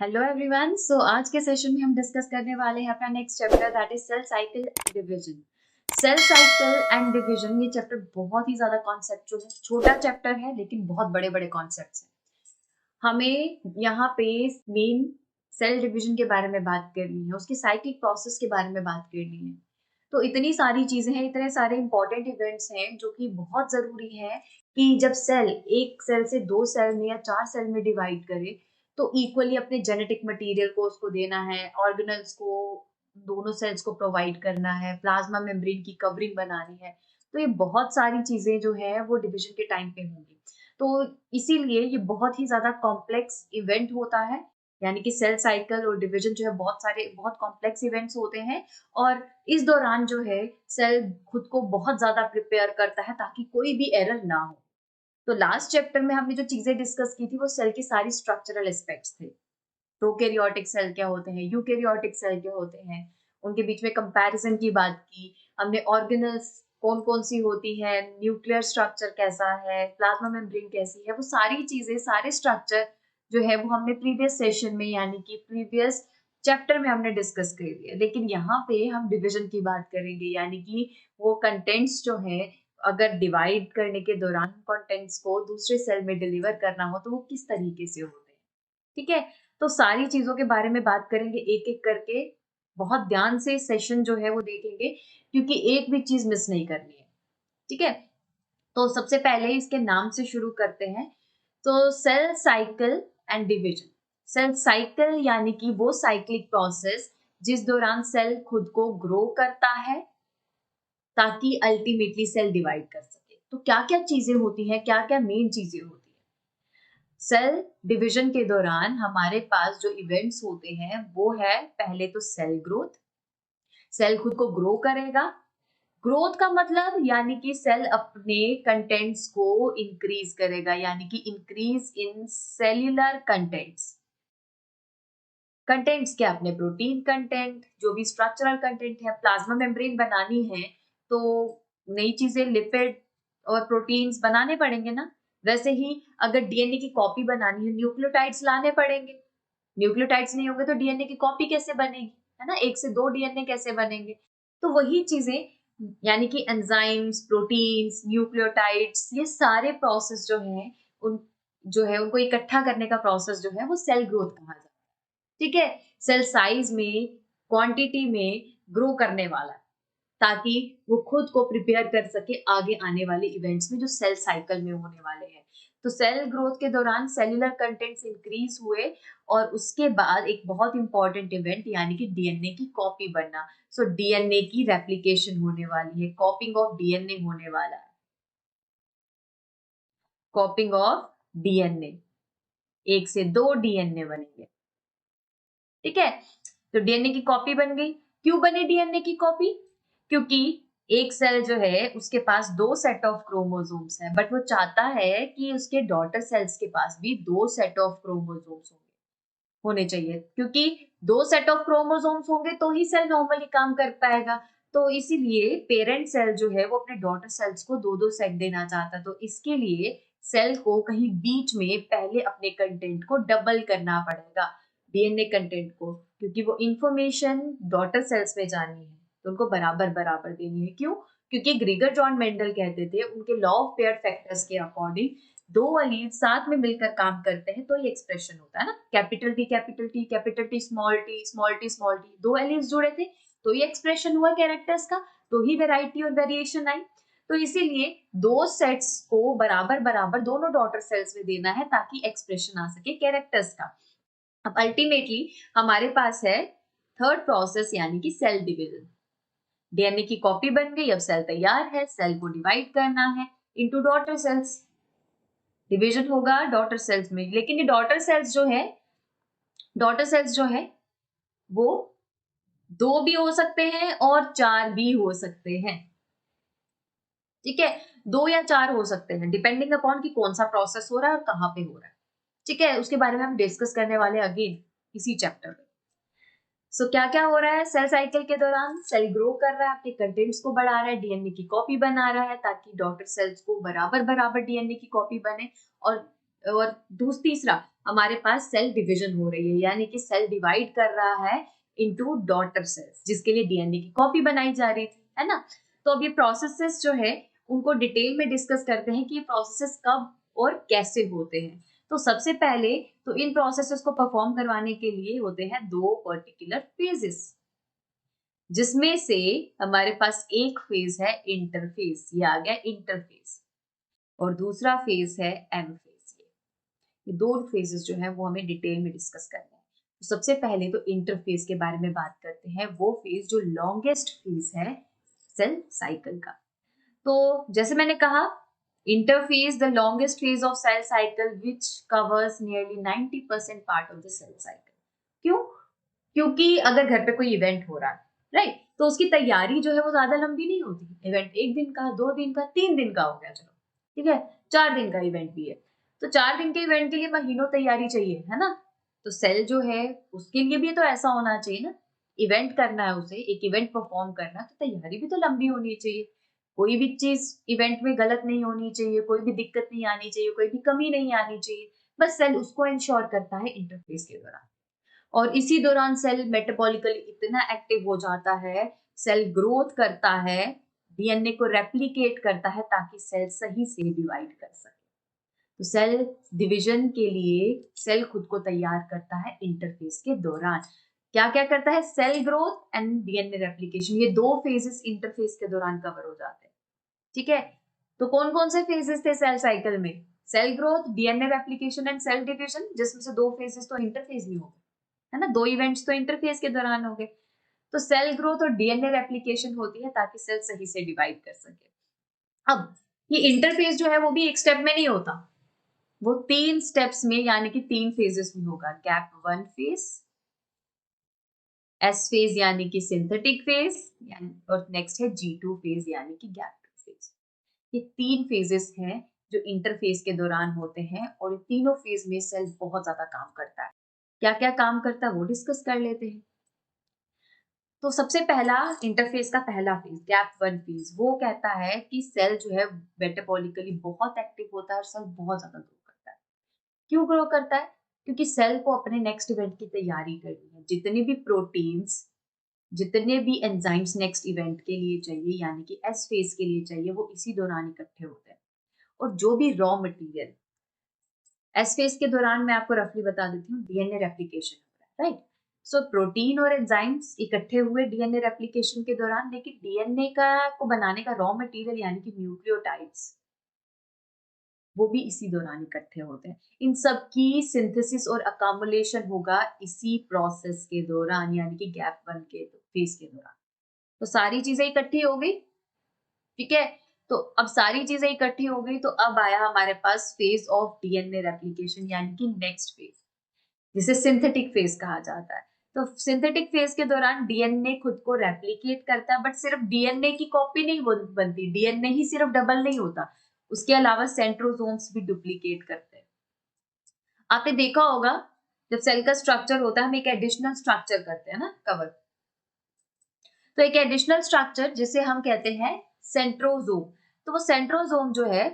Hello everyone. सो आज के session में हम डिस्कस करने वाले हैं अपना next chapter that is cell cycle and division. Cell cycle and division ये चैप्टर बहुत ही ज्यादा कॉन्सेप्चुअल है, छोटा चैप्टर है लेकिन बहुत बड़े बड़े कॉन्सेप्ट्स हैं। हमें यहाँ पे मेन सेल डिवीजन के बारे में बात करनी है, उसकी साइक्लिक प्रोसेस के बारे में बात करनी है। तो इतनी सारी चीजें हैं, इतने सारे इंपॉर्टेंट इवेंट्स हैं जो कि बहुत जरूरी है कि जब सेल एक सेल से दो सेल में या चार सेल में डिवाइड करे तो इक्वली अपने जेनेटिक मटेरियल को उसको देना है, ऑर्गेनल्स को दोनों सेल्स को प्रोवाइड करना है, प्लाज्मा मेम्ब्रेन की कवरिंग बनानी है। तो ये बहुत सारी चीजें जो है वो डिवीजन के टाइम पे होंगी। तो इसीलिए ये बहुत ही ज्यादा कॉम्प्लेक्स इवेंट होता है, यानी कि सेल साइकिल और डिवीजन जो है बहुत सारे बहुत कॉम्प्लेक्स इवेंट्स होते हैं। और इस दौरान जो है सेल खुद को बहुत ज्यादा प्रिपेयर करता है ताकि कोई भी एरर ना हो। तो लास्ट चैप्टर में हमने जो चीजें डिस्कस की थी वो सेल की सारी स्ट्रक्चरल एस्पेक्ट्स थे। प्रोकैरियोटिक सेल क्या होते हैं, यूकैरियोटिक सेल क्या होते हैं, उनके बीच में कंपैरिजन की बात की हमने। ऑर्गेनल्स कौन कौन सी होती है, न्यूक्लियर स्ट्रक्चर कैसा है, प्लाज्मा मेम्ब्रेन कैसी है, वो सारी चीजें सारे स्ट्रक्चर जो है वो हमने प्रीवियस सेशन में यानी कि प्रीवियस चैप्टर में हमने डिस्कस कर लिया। लेकिन यहाँ पे हम डिवीजन की बात करेंगे, यानी कि वो कंटेंट्स जो है अगर डिवाइड करने के दौरान कंटेंट्स को दूसरे सेल में डिलीवर करना हो तो वो किस तरीके से होते हैं। ठीक है, तो सारी चीजों के बारे में बात करेंगे एक एक करके। बहुत ध्यान से सेशन जो है वो देखेंगे क्योंकि एक भी चीज मिस नहीं करनी है। ठीक है, तो सबसे पहले इसके नाम से शुरू करते हैं। तो cell cycle and division. Cell cycle यानी कि वो साइक्लिक प्रोसेस जिस दौरान सेल खुद को ग्रो करता है ताकि अल्टीमेटली सेल डिवाइड कर सके। तो क्या क्या चीजें होती हैं, क्या क्या मेन चीजें होती हैं सेल डिवीजन के दौरान। हमारे पास जो इवेंट्स होते हैं वो है पहले तो सेल ग्रोथ। सेल खुद को ग्रो करेगा। ग्रोथ का मतलब यानी कि सेल अपने कंटेंट्स को इंक्रीज करेगा, यानी कि increase in cellular contents. Contents क्या, अपने प्रोटीन कंटेंट, जो भी स्ट्रक्चरल कंटेंट है, प्लाज्मा मेम्ब्रेन बनानी है तो नई चीजें लिपिड और प्रोटीन्स बनाने पड़ेंगे ना। वैसे ही अगर डीएनए की कॉपी बनानी है न्यूक्लियोटाइड्स लाने पड़ेंगे। न्यूक्लियोटाइड्स नहीं होंगे तो डीएनए की कॉपी कैसे बनेगी, है ना, एक से दो डीएनए कैसे बनेंगे। तो वही चीजें यानी कि एंजाइम्स, प्रोटीन्स, न्यूक्लियोटाइड्स, ये सारे प्रोसेस जो है उन जो है उनको इकट्ठा करने का प्रोसेस जो है वो सेल ग्रोथ कहा जाता है। ठीक है, सेल साइज में, क्वांटिटी में ग्रो करने वाला ताकि वो खुद को प्रिपेयर कर सके आगे आने वाले इवेंट्स में जो सेल साइकिल में होने वाले हैं। तो सेल ग्रोथ के दौरान सेल्यूलर कंटेंट्स इंक्रीज हुए और उसके बाद एक बहुत इंपॉर्टेंट इवेंट यानी कि डीएनए की कॉपी बनना। सो डीएनए की रेप्लिकेशन होने वाली है, कॉपिंग ऑफ डीएनए होने वाला है। कॉपिंग ऑफ डीएनए, एक से दो डीएनए बनेंगे। ठीक है, तो डीएनए की कॉपी बन गई। क्यों बनी डीएनए की कॉपी? क्योंकि एक सेल जो है उसके पास दो सेट ऑफ क्रोमोसोम्स है, बट वो चाहता है कि उसके डॉटर सेल्स के पास भी दो सेट ऑफ क्रोमोसोम्स होने चाहिए, क्योंकि दो सेट ऑफ क्रोमोसोम्स होंगे तो ही सेल नॉर्मली काम कर पाएगा। तो इसीलिए पेरेंट सेल जो है वो अपने डॉटर सेल्स को दो दो सेट देना चाहता है। तो इसके लिए सेल को कहीं बीच में पहले अपने कंटेंट को डबल करना पड़ेगा, डीएनए कंटेंट को, क्योंकि वो इंफॉर्मेशन डॉटर सेल्स में जानी है तो उनको बराबर बराबर देनी है। क्यों? क्योंकि ग्रीगर जॉन मेंडल कहते थे उनके लॉ ऑफ पेयर फैक्टर्स के अकॉर्डिंग दो अलील साथ में मिलकर काम करते हैं तो ये एक्सप्रेशन होता है ना, capital T capital T capital T small T small T small T, दो एलील्स जुड़े थे तो ये एक्सप्रेशन हुआ कैरेक्टर्स का, तो ही वेराइटी और वेरिएशन आई। तो इसीलिए दो सेट्स को बराबर बराबर दोनों डॉटर सेल्स में देना है ताकि एक्सप्रेशन आ सके कैरेक्टर्स का। अब अल्टीमेटली हमारे पास है थर्ड प्रोसेस यानी कि सेल डिवीजन। डीएनए की कॉपी बन गई, अब सेल तैयार है, सेल को डिवाइड करना है इनटू डॉटर सेल्स। डिवीजन होगा डॉटर सेल्स में, लेकिन ये डॉटर सेल्स जो है वो दो भी हो सकते हैं और चार भी हो सकते हैं। ठीक है, दो या चार हो सकते हैं डिपेंडिंग अपॉन कि कौन सा प्रोसेस हो रहा है और कहाँ पे हो रहा है। ठीक है, उसके बारे में हम डिस्कस करने वाले अगेन इसी चैप्टर में। सो क्या क्या हो रहा है सेल साइकिल के दौरान? सेल ग्रो कर रहा है, अपने कंटेंट्स को बढ़ा रहा है, डीएनए की कॉपी बना रहा है ताकि डॉटर सेल्स को बराबर बराबर डीएनए की कॉपी बने। और तीसरा, हमारे पास सेल डिवीजन हो रही है, यानी कि सेल डिवाइड कर रहा है इनटू डॉटर सेल्स, जिसके लिए डीएनए की कॉपी बनाई जा रही थी, है ना। तो अब ये प्रोसेसेस जो है उनको डिटेल में डिस्कस करते हैं कि ये प्रोसेसेस कब और कैसे होते हैं। तो सबसे पहले तो इन प्रोसेसेस को परफॉर्म करवाने के लिए होते हैं दो पर्टिकुलर फेजेस, जिसमें से हमारे पास एक फेज है इंटरफेज, ये आ गया इंटरफेज, और दूसरा फेज है एम फेज। ये दो फेजेस जो है वो हमें डिटेल में डिस्कस करना है। तो सबसे पहले तो इंटरफेज के बारे में बात करते हैं, वो फेज जो लॉन्गेस्ट फेज है सेल साइकिल का। तो जैसे मैंने कहा, interphase the longest phase of cell cycle which covers nearly 90% part of the cell cycle. क्यों? क्योंकि अगर घर पे कोई इवेंट हो रहा है, राइट, तो उसकी तैयारी जो है वो ज्यादा लंबी नहीं होती। इवेंट 1 दिन का, 2 दिन का, 3 दिन का हो गया, चलो ठीक है, 4 दिन का इवेंट भी है, तो 4 दिन के इवेंट के लिए महीनों तैयारी चाहिए, है ना। तो सेल जो है उसके लिए भी तो ऐसा होना चाहिए ना, इवेंट करना है उसे, एक इवेंट परफॉर्म करना है, तो तैयारी भी तो लंबी होनी चाहिए। कोई भी चीज इवेंट में गलत नहीं होनी चाहिए, कोई भी दिक्कत नहीं आनी चाहिए, कोई भी कमी नहीं आनी चाहिए, बस सेल उसको इंश्योर करता है इंटरफेस के दौरान। और इसी दौरान सेल मेटाबॉलिकली इतना एक्टिव हो जाता है, सेल ग्रोथ करता है, डीएनए को रेप्लिकेट करता है ताकि सेल सही से डिवाइड कर सके। तो सेल डिवीजन के लिए सेल खुद को तैयार करता है इंटरफेस के दौरान। क्या क्या करता है? Cell growth and DNA replication, ये दो फेजेस इंटरफेस के दौरान कवर हो जाते हैं, ठीक है। तो कौन कौन से फेजेस थे सेल साइकिल में? Cell growth, DNA replication and cell division, जिसमें से दो फेजेस तो इंटरफेस में हो गए, है ना, दो इवेंट्स तो इंटरफेस के दौरान हो गए। तो सेल ग्रोथ और डीएनए रेप्लिकेशन होती है ताकि सेल सही से डिवाइड कर सके। अब ये इंटरफेस जो है वो भी एक स्टेप में नहीं होता, वो 3 स्टेप्स में यानी कि 3 फेजेस में होगा। गैप 1 फेज, एस फेज यानी कि सिंथेटिक फेज, और नेक्स्ट है G2 फेज यानी कि गैप 2 फेज। ये 3 फेजेस हैं जो इंटरफेस के दौरान होते हैं, और तीनों फेज में सेल बहुत ज्यादा काम करता है। क्या क्या काम करता है वो डिस्कस कर लेते हैं। तो सबसे पहला इंटरफेस का पहला फेज, गैप 1 फेज, वो कहता है कि सेल जो है मेटाबॉलिकली बहुत एक्टिव होता है और सेल बहुत ज्यादा ग्रो करता है। क्यों ग्रो करता है? क्योंकि सेल को अपने नेक्स्ट इवेंट की तैयारी करनी है। जितने भी प्रोटीन्स, जितने भी एंजाइम्स नेक्स्ट इवेंट के लिए चाहिए, यानी कि एस फेज के लिए चाहिए, वो इसी दौरान इकट्ठे होते हैं। और जो भी रॉ मटेरियल एस फेज के दौरान, मैं आपको रफली बता देती हूँ, डीएनए रेप्लिकेशन हो रहा है, राइट। सो प्रोटीन और एंजाइम्स इकट्ठे हुए डीएनए रेप्लिकेशन के दौरान, लेकिन डीएनए का को बनाने का रॉ मटेरियल यानी कि न्यूक्लियोटाइड्स, वो भी इसी दौरान इकट्ठे होते हैं। इन सब की सिंथेसिस और अकामुलेशन होगा इसी प्रोसेस के दौरान, यानी कि गैप 1 के फेज के दौरान। तो सारी चीजें इकट्ठी हो गई, ठीक है। तो अब सारी चीजें इकट्ठी हो गई, तो अब आया हमारे पास फेज ऑफ डीएनए रेप्लिकेशन, यानी कि नेक्स्ट फेज, जिसे सिंथेटिक फेज कहा जाता है। तो सिंथेटिक फेज के दौरान डीएनए खुद को रेप्लिकेट करता है, बट सिर्फ डीएनए की कॉपी नहीं बनती, डीएनए ही सिर्फ डबल नहीं होता, उसके अलावा सेंट्रोसोम्स भी डुप्लीकेट करते हैं। आपने देखा होगा जब सेल का स्ट्रक्चर होता है, हम एक एडिशनल स्ट्रक्चर करते हैं ना, कवर। तो एक एडिशनल स्ट्रक्चर जिसे हम कहते हैं सेंट्रोसोम, तो वो सेंट्रोसोम जो है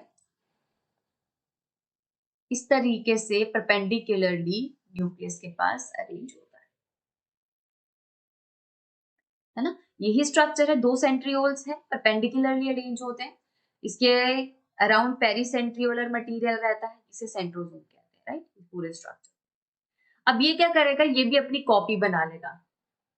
इस तरीके से परपेंडिकुलरली न्यूक्लियस के पास अरेंज होता है ना। यही स्ट्रक्चर है, दो सेंट्रियोल्स है, परपेंडिकुलरली अरेंज होते हैं। इसके अराउंड पेरीसेंट्रियोलर मटेरियल रहता है, इसे सेंट्रोसोम कहते हैं, राइट, पूरे स्ट्रक्चर। अब ये क्या करेगा? ये भी अपनी कॉपी बना लेगा।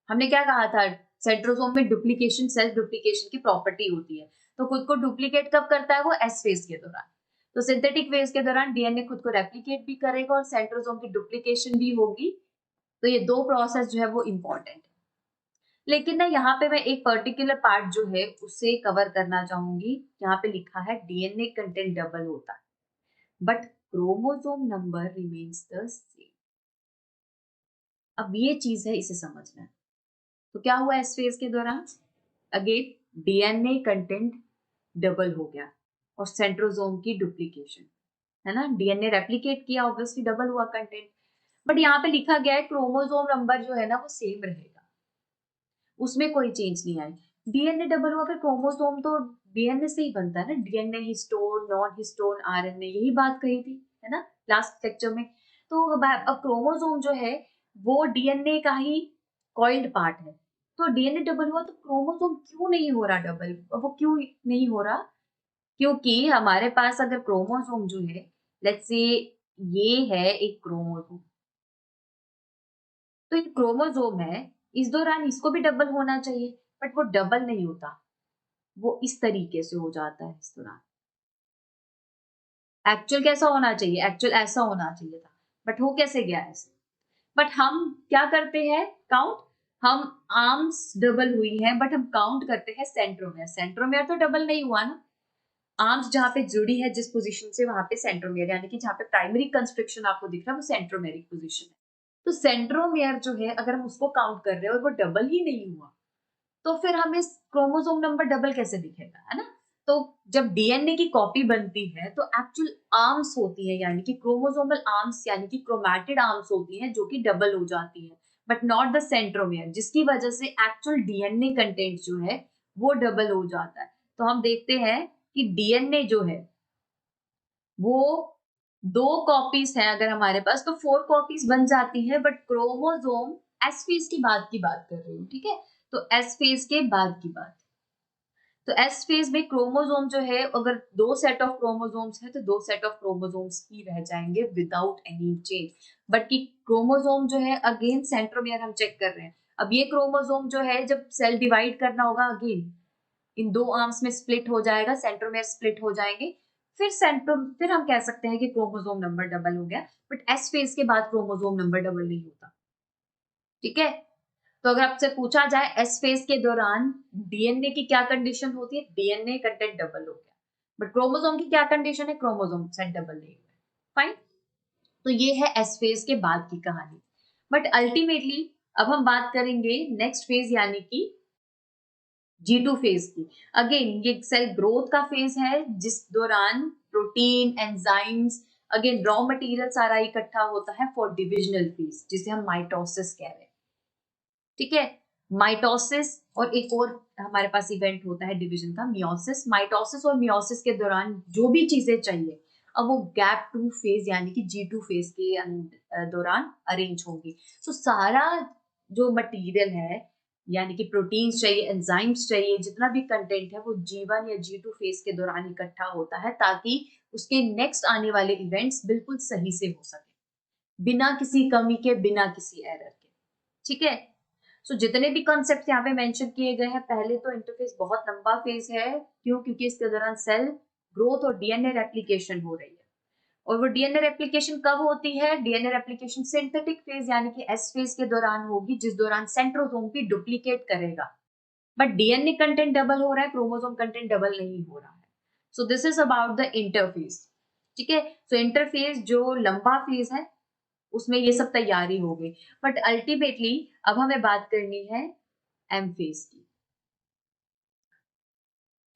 हमने क्या कहा था, सेंट्रोसोम में डुप्लीकेशन, सेल्फ डुप्लीकेशन की प्रॉपर्टी होती है। तो खुद को डुप्लीकेट कब करता है? वो एस फेज के दौरान। तो सिंथेटिक फेज के दौरान डीएनए खुद को रेप्लिकेट भी करेगा और सेंट्रोसोम की डुप्लीकेशन भी होगी। तो ये दो प्रोसेस जो है वो इंपॉर्टेंट है। लेकिन ना यहाँ पे मैं एक पर्टिकुलर पार्ट जो है उसे कवर करना चाहूंगी। यहाँ पे लिखा है डीएनए कंटेंट डबल होता है but chromosome number remains the same. अब ये चीज है, इसे समझना है। तो क्या हुआ एस फेज के दौरान? अगेन डीएनए कंटेंट डबल हो गया और सेंट्रोसोम की डुप्लीकेशन, है ना, डीएनए रेप्लिकेट किया, ऑब्वियसली डबल हुआ कंटेंट। बट यहाँ पे लिखा गया है क्रोमोसोम नंबर जो है ना वो सेम रहेगा, उसमें कोई चेंज नहीं आई। डीएनए डबल हुआ, फिर क्रोमोसोम तो डीएनए से ही बनता है ना, DNA histone, non histone, RNA, यही बात कही थी, है ना, लास्ट लेक्चर में। तो अब क्रोमोसोम जो है वो डीएनए का ही कॉइल्ड पार्ट है। तो डीएनए डबल हुआ तो क्रोमोसोम क्यों नहीं हो रहा डबल? वो क्यों नहीं हो रहा? क्योंकि हमारे पास अगर क्रोमोसोम जो है, लेट्स से ये है एक क्रोमोसोम, तो ये क्रोमोसोम है, इस दौरान इसको भी डबल होना चाहिए, बट वो डबल नहीं होता, वो इस तरीके से हो जाता है इस दौरान। एक्चुअल कैसा होना चाहिए? एक्चुअल ऐसा होना चाहिए था, बट हो कैसे गया ऐसे? बट हम क्या करते हैं? काउंट। हम आर्म्स डबल हुई हैं, बट हम काउंट करते हैं सेंट्रोमियर। सेंट्रोमियर तो डबल नहीं हुआ ना। आर्म्स जहां पे जुड़ी है जिस पोजीशन से, वहां पे सेंट्रोमियर, यानी कि जहां पे प्राइमरी कंस्ट्रक्शन आपको दिख रहा है वो सेंट्रोमेरिक पोजीशन है। तो सेंट्रोमियर जो है अगर हम उसको काउंट कर रहे हैं और वो डबल ही नहीं हुआ, तो फिर हमें क्रोमोसोम नंबर डबल कैसे दिखेगा, है ना? तो जब डीएनए की कॉपी बनती है तो एक्चुअल आर्म्स होती है, यानी कि क्रोमोसोमल आर्म्स, यानी कि क्रोमैटिड आर्म्स होती हैं जो कि डबल हो जाती है, बट नॉट द सेंट्रोमियर, जिसकी वजह से एक्चुअल डीएनए कंटेंट जो है वो डबल हो जाता है। तो हम देखते हैं कि डीएनए जो है वो 2 कॉपीज है अगर हमारे पास, तो 4 कॉपीज बन जाती है, बट क्रोमोसोम एस फेज की बात कर रही हूँ, ठीक है? तो एस फेज के बाद की बात। तो एस फेज में क्रोमोसोम जो है, अगर 2 सेट ऑफ क्रोमोसोम्स है तो 2 सेट ऑफ क्रोमोसोम्स ही रह जाएंगे विदाउट एनी चेंज। बट की क्रोमोसोम जो है, अगेन सेंट्रोमियर हम चेक कर रहे हैं। अब ये क्रोमोसोम जो है जब सेल डिवाइड करना होगा, अगेन इन 2 आर्म्स में स्प्लिट हो जाएगा, सेंट्रोमियर स्प्लिट हो जाएंगे, फिर हम कह सकते हैं कि क्रोमोसोम नंबर डबल हो गया। बट एस फेज के बाद क्रोमोसोम नंबर डबल नहीं होता, ठीक है? तो अगर आपसे पूछा जाए एस फेज के दौरान डीएनए की क्या कंडीशन होती है, डीएनए कंटेंट डबल हो गया, बट क्रोमोसोम की क्या कंडीशन है, क्रोमोसोम सेट डबल नहीं हुआ। फाइन। तो ये है एस फेज के बाद की कहानी। बट अल्टीमेटली अब हम बात करेंगे नेक्स्ट फेज, यानी कि G2 फेज की। अगेन ये सेल ग्रोथ का फेज है, जिस दौरान protein, enzymes, again raw material सारा इकट्ठा होता है फॉर डिविजनल फेज, जिसे हम माइटोसिस कह रहे हैं, ठीक है? माइटोसिस, और एक और हमारे पास इवेंट होता है डिवीजन का, मियोसिस। माइटोसिस और मियोसिस के दौरान जो भी चीजें चाहिए, अब वो गैप 2 फेज यानी कि G2 फेज के दौरान अरेंज होंगी। तो सारा जो मटेरियल है, यानी कि प्रोटीन्स चाहिए, एंजाइम्स चाहिए, जितना भी कंटेंट है वो G1 या G2 फेज के दौरान इकट्ठा होता है, ताकि उसके नेक्स्ट आने वाले इवेंट्स बिल्कुल सही से हो सके, बिना किसी कमी के, बिना किसी एरर के, ठीक है? सो जितने भी कॉन्सेप्ट यहाँ पे मेंशन किए गए हैं, पहले तो इंटरफेस बहुत लंबा फेज है। क्यों? क्योंकि इसके दौरान सेल ग्रोथ और डीएनए रेप्लिकेशन हो रही है। और वो डीएनए रेप्लिकेशन कब होती है? डीएनए रेप्लिकेशन सिंथेटिक फेज यानी कि एस फेज के दौरान होगी, जिस दौरान सेंट्रोसोम की डुप्लीकेट करेगा। बट डीएनए कंटेंट डबल हो रहा है, क्रोमोसोम कंटेंट डबल नहीं हो रहा है। सो this is about the interphase, ठीक है? सो इंटरफेज जो लंबा फेज है उसमें ये सब तैयारी हो गई। बट अल्टीमेटली अब हमें बात करनी है एम फेज की।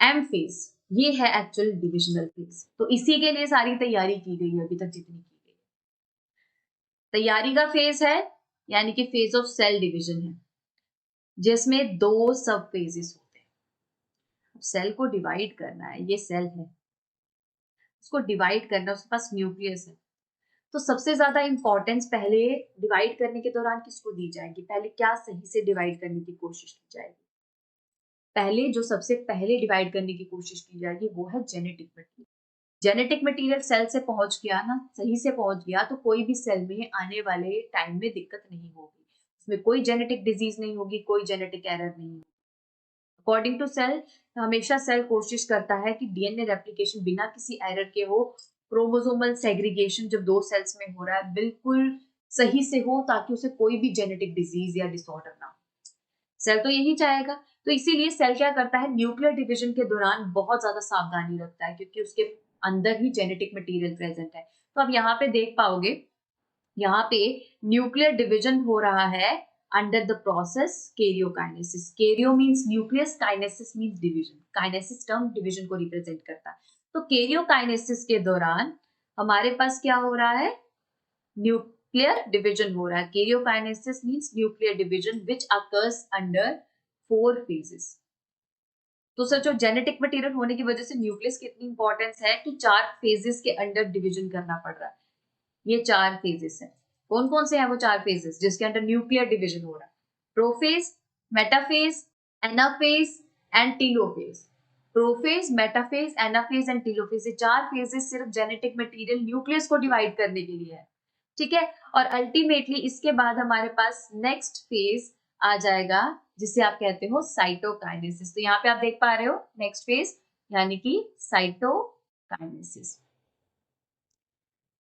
एम फेज ये है एक्चुअल डिविजनल फेज, तो इसी के लिए सारी तैयारी की गई है अभी तक जितनी की गई। तैयारी का फेज है, यानी कि फेज ऑफ सेल डिवीजन है, जिसमें 2 सब फेजेस होते हैं। अब सेल को डिवाइड करना है, ये सेल है, उसको डिवाइड करना है, उसके पास न्यूक्लियस है। तो सबसे ज्यादा इंपॉर्टेंस पहले डिवाइड करने के दौरान किसको दी जाएगी? पहले क्या सही से डिवाइड करने की कोशिश की जाएगी? पहले जो सबसे पहले डिवाइड करने की कोशिश की जाएगी वो है genetic material. Genetic material cell से पहुंच गया ना, सही से पहुंच गया, तो कोई भी सेल में आने वाले टाइम में दिक्कत नहीं होगी, उसमें कोई जेनेटिक डिजीज नहीं होगी, कोई जेनेटिक एरर नहीं होगी। अकॉर्डिंग टू सेल, हमेशा सेल कोशिश करता है कि डीएनए रेप्लिकेशन बिना किसी एरर के हो, क्रोमोसोमल सेग्रीगेशन जब 2 सेल्स में हो रहा है बिल्कुल सही से हो, ताकि उसे कोई भी जेनेटिक डिजीज या डिसऑर्डर ना हो। सेल तो यही चाहेगा। तो इसीलिए सेल क्या करता है, न्यूक्लियर डिवीजन के दौरान बहुत ज्यादा सावधानी रखता है, क्योंकि उसके अंदर ही जेनेटिक मटेरियल प्रेजेंट है। तो अब यहाँ पे देख पाओगे, यहाँ पे न्यूक्लियर डिवीजन हो रहा है under the process karyokinesis. Cairo means nucleus, kinesis means division. Kinesis term division को रिप्रेजेंट करता है। तो कैरियोकाइनेसिस के दौरान हमारे पास क्या हो रहा है, न्यूक्लियर डिवीजन हो रहा है। Karyokinesis means nuclear division which occurs under 4 phases. तो सर, जो जेनेटिक मटेरियल होने की वजह से न्यूक्लियस की इतनी इंपॉर्टेंस है कि 4 फेजेस के अंडर डिवीजन करना पड़ रहा है। ये 4 फेजेस हैं। कौन कौन से हैं वो 4 फेजेस जिसके अंदर न्यूक्लियर डिवीजन हो रहा है? Prophase, metaphase, anaphase and telophase. Prophase, metaphase, anaphase and telophase, ये 4 फेजेस सिर्फ जेनेटिक मटेरियल न्यूक्लियस को डिवाइड करने के लिए है, ठीक है। और अल्टीमेटली इसके बाद हमारे पास नेक्स्ट फेज आ जाएगा जिसे आप कहते हो साइटोकाइनेसिस। तो यहाँ पे आप देख पा रहे हो नेक्स्ट फेज यानी कि साइटोकाइनेसिस।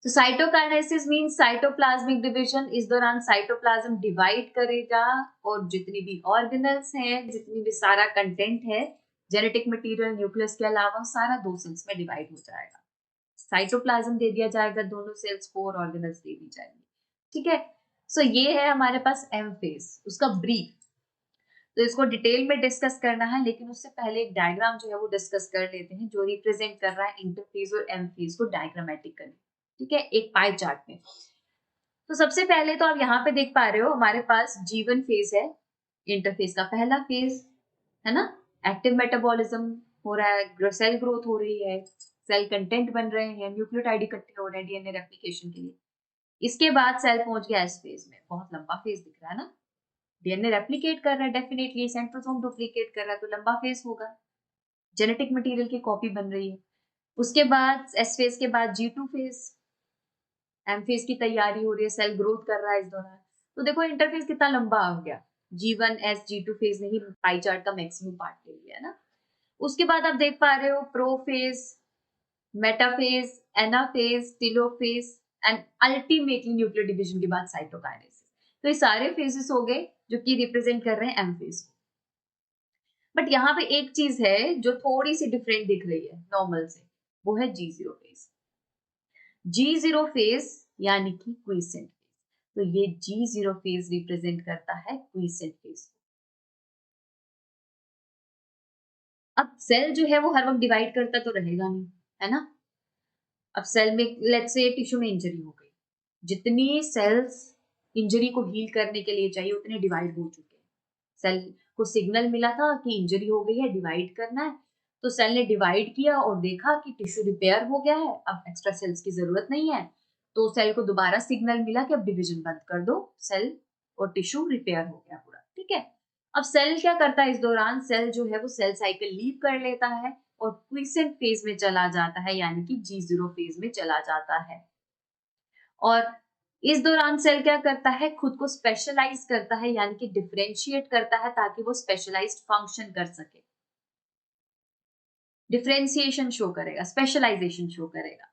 तो साइटोकाइनेसिस मींस साइटोप्लाज्मिक डिवीजन। इस दौरान साइटोप्लाज्म डिवाइड करेगा और जितनी भी ऑर्गेनल्स हैं, जितनी भी सारा कंटेंट है जेनेटिक मटेरियल न्यूक्लियस के अलावा, सारा 2 सेल्स में डिवाइड हो जाएगा। साइटोप्लाज्म दे दिया जाएगा दोनों सेल्स को और ऑर्गेनल्स दे दी जाएंगी, ठीक है। सो ये है हमारे पास एम फेज, उसका ब्रीफ। तो इसको डिटेल में डिस्कस करना है, लेकिन उससे पहले एक डायग्राम जो है वो डिस्कस कर लेते हैं जो रिप्रेजेंट कर रहा है इंटरफेज और एम फेज को डायग्रामेटिकली, ठीक है, एक पाई चार्ट में। तो सबसे पहले तो आप यहाँ पे देख पा रहे हो हमारे पास G1 फेज है, इंटरफेज का पहला फेज है ना। एक्टिव मेटाबॉलिज्म हो रहा है, सेल ग्रोथ हो रही है, सेल कंटेंट बन रहे हैं, न्यूक्लियोटाइड इकट्ठे हो रहे हैं डीएनए रेप्लिकेशन के लिए। इसके बाद सेल पहुंच गया एस फेज में, बहुत लंबा फेज दिख रहा है ना। डीएनए रेप्लिकेट कर रहा है, डेफिनेटली सेंट्रोसोम डुप्लीकेट कर रहा है, तो लंबा फेज होगा। जेनेटिक मटेरियल की कॉपी बन रही है। उसके बाद एस फेज के बाद G2 फेज, एम फेज की तैयारी हो रही है, सेल ग्रोथ कर रहा है इस दौरान। तो देखो इंटरफेज कितना लंबा आ गया, G1S G2 फेज ने ही पाई चार्ट का मैक्सिमम पार्ट ले लिया है ना। उसके बाद आप देख पा रहे हो prophase, metaphase, anaphase, telophase and ultimately nuclear division के बाद साइटोकाइनेसिस। तो ये सारे फेजेस हो गए जो कि रिप्रेजेंट कर रहे हैं एम फेज को। बट यहाँ पे एक चीज है जो थोड़ी सी डिफरेंट दिख रही है नॉर्मल से, वो है G0 फेज। G0 फेज यानी कि क्वीसेंट फेज। तो ये G0 फेज रिप्रेजेंट करता है क्वीसेंट फेज। अब सेल जो है वो हर वक्त डिवाइड करता तो रहेगा नहीं, है ना। अब सेल में लेट्स से टिश्यू में इंजरी हो गई, जितनी सेल्स इंजरी को हील करने के लिए चाहिए उतने डिवाइड हो चुके हैं। सेल को सिग्नल मिला था कि इंजरी हो गई है, डिवाइड करना है, तो सेल ने डिवाइड किया और देखा कि टिश्यू रिपेयर हो गया है, अब एक्स्ट्रा सेल्स की जरूरत नहीं है। तो सेल को दोबारा सिग्नल मिला कि अब डिवीजन बंद कर दो, सेल और टिश्यू रिपेयर हो गया पूरा, ठीक है। अब सेल क्या करता है इस दौरान? सेल जो है वो सेल साइकिल लीव कर लेता है और क्वीसेंट फेज में चला जाता है, यानी कि G0 फेज में चला जाता है। और इस दौरान सेल क्या करता है? खुद को स्पेशलाइज करता है, यानी कि डिफरेंशिएट करता है ताकि वो स्पेशलाइज्ड फंक्शन कर सके। डिफरेंशिएशन शो करेगा, स्पेशलाइजेशन शो करेगा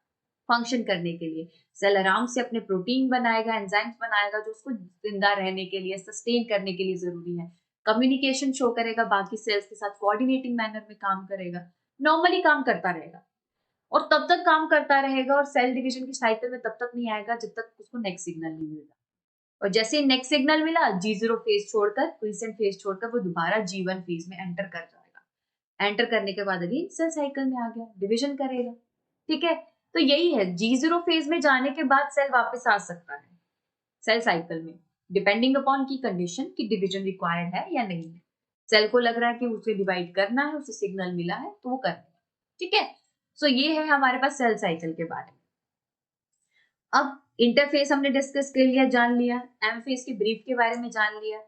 फंक्शन करने के लिए। सेल आराम से अपने प्रोटीन बनाएगा, एंजाइम्स बनाएगा जो उसको जिंदा रहने के लिए, सस्टेन करने के लिए जरूरी है। कम्युनिकेशन शो करेगा, बाकी सेल्स के साथ कोऑर्डिनेटिंग मैनर में काम करेगा, नॉर्मली काम करता रहेगा। और तब तक काम करता रहेगा और सेल डिवीजन की साइकिल में तब तक नहीं आएगा जब तक उसको नेक्स्ट सिग्नल नहीं मिलेगा। और जैसे ही नेक्स्ट सिग्नल मिला, G0 फेज छोड़कर, क्वीसेंट फेज छोड़कर, वो दोबारा G1 फेज में एंटर कर जाएगा। एंटर करने के बाद अगेन सेल साइकिल में आ गया, डिवीजन करेगा, ठीक है। तो यही है, G0 फेज में जाने के बाद सेल वापस आ सकता है सेल साइकिल में, डिपेंडिंग अपॉन की कंडीशन कि डिवीजन रिक्वायर्ड है या नहीं है। सेल को लग रहा है कि उसे डिवाइड करना है, उसे सिग्नल मिला है तो वो करेगा, ठीक है। सो ये है हमारे पास सेल साइकिल के बारे में। अब इंटरफेस हमने डिस्कस कर लिया, जान लिया, एम फेज के ब्रीफ के बारे में जान लिया।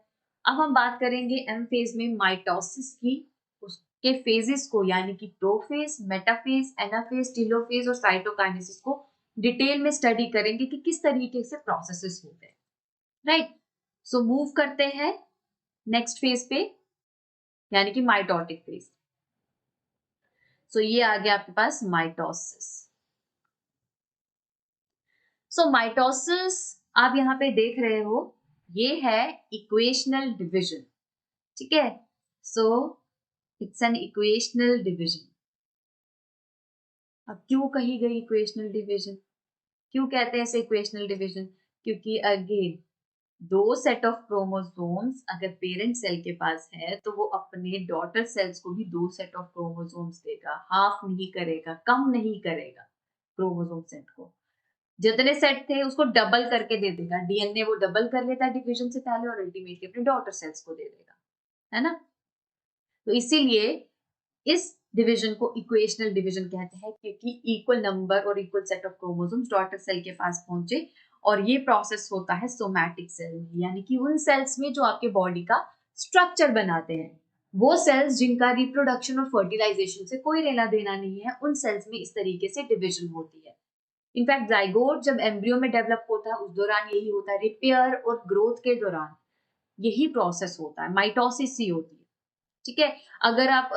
अब हम बात करेंगे एम फेज में माइटोसिस की, उसके फेजेस को, यानी कि प्रोफेज, मेटाफेज, एनाफेज, टीलोफेज और साइटोकाइनेसिस को डिटेल में स्टडी करेंगे कि किस तरीके से प्रोसेसेस होते हैं, राइट। सो मूव करते हैं नेक्स्ट फेज पे, यानी कि माइटोटिक फेज। सो ये आ गया आपके पास माइटोसिस। सो माइटोसिस आप यहाँ पे देख रहे हो, ये है इक्वेशनल डिवीजन, ठीक है। So it's an equational division. अब क्यों कही गई इक्वेशनल डिवीजन? क्यों कहते हैं इसे इक्वेशनल डिवीजन? क्योंकि अगेन दो सेट ऑफ क्रोमोसोम्स अगर पेरेंट सेल के पास है तो वो अपने डॉटर सेल्स को भी 2 सेट ऑफ क्रोमोसोम्स देगा, हाफ नहीं करेगा, कम नहीं करेगा क्रोमोसोम सेट को। जितने सेट थे उसको डबल करके दे देगा, डीएनए वो डबल कर लेता है डिवीजन से पहले और अल्टीमेटली अपने डॉटर सेल्स को दे देगा, है ना। तो इसीलिए इस डिवीजन को इक्वेशनल डिवीजन कहते हैं, क्योंकि इक्वल नंबर और equal set of chromosomes daughter cell के पास पहुंचे, और ये प्रोसेस होता है सोमैटिक सेल में, यानी कि उन सेल्स में जो आपके बॉडी का स्ट्रक्चर बनाते हैं। वो सेल्स जिनका रिप्रोडक्शन और फर्टिलाइजेशन से कोई लेना देना नहीं है, उन सेल्स में इस तरीके से डिवीजन होती है। इनफैक्ट जाइगोट जब एम्ब्रियो में डेवलप होता है उस दौरान यही होता है, रिपेयर और ग्रोथ के दौरान यही प्रोसेस होता है, माइटोसिस ही होती है। ठीक है, अगर आप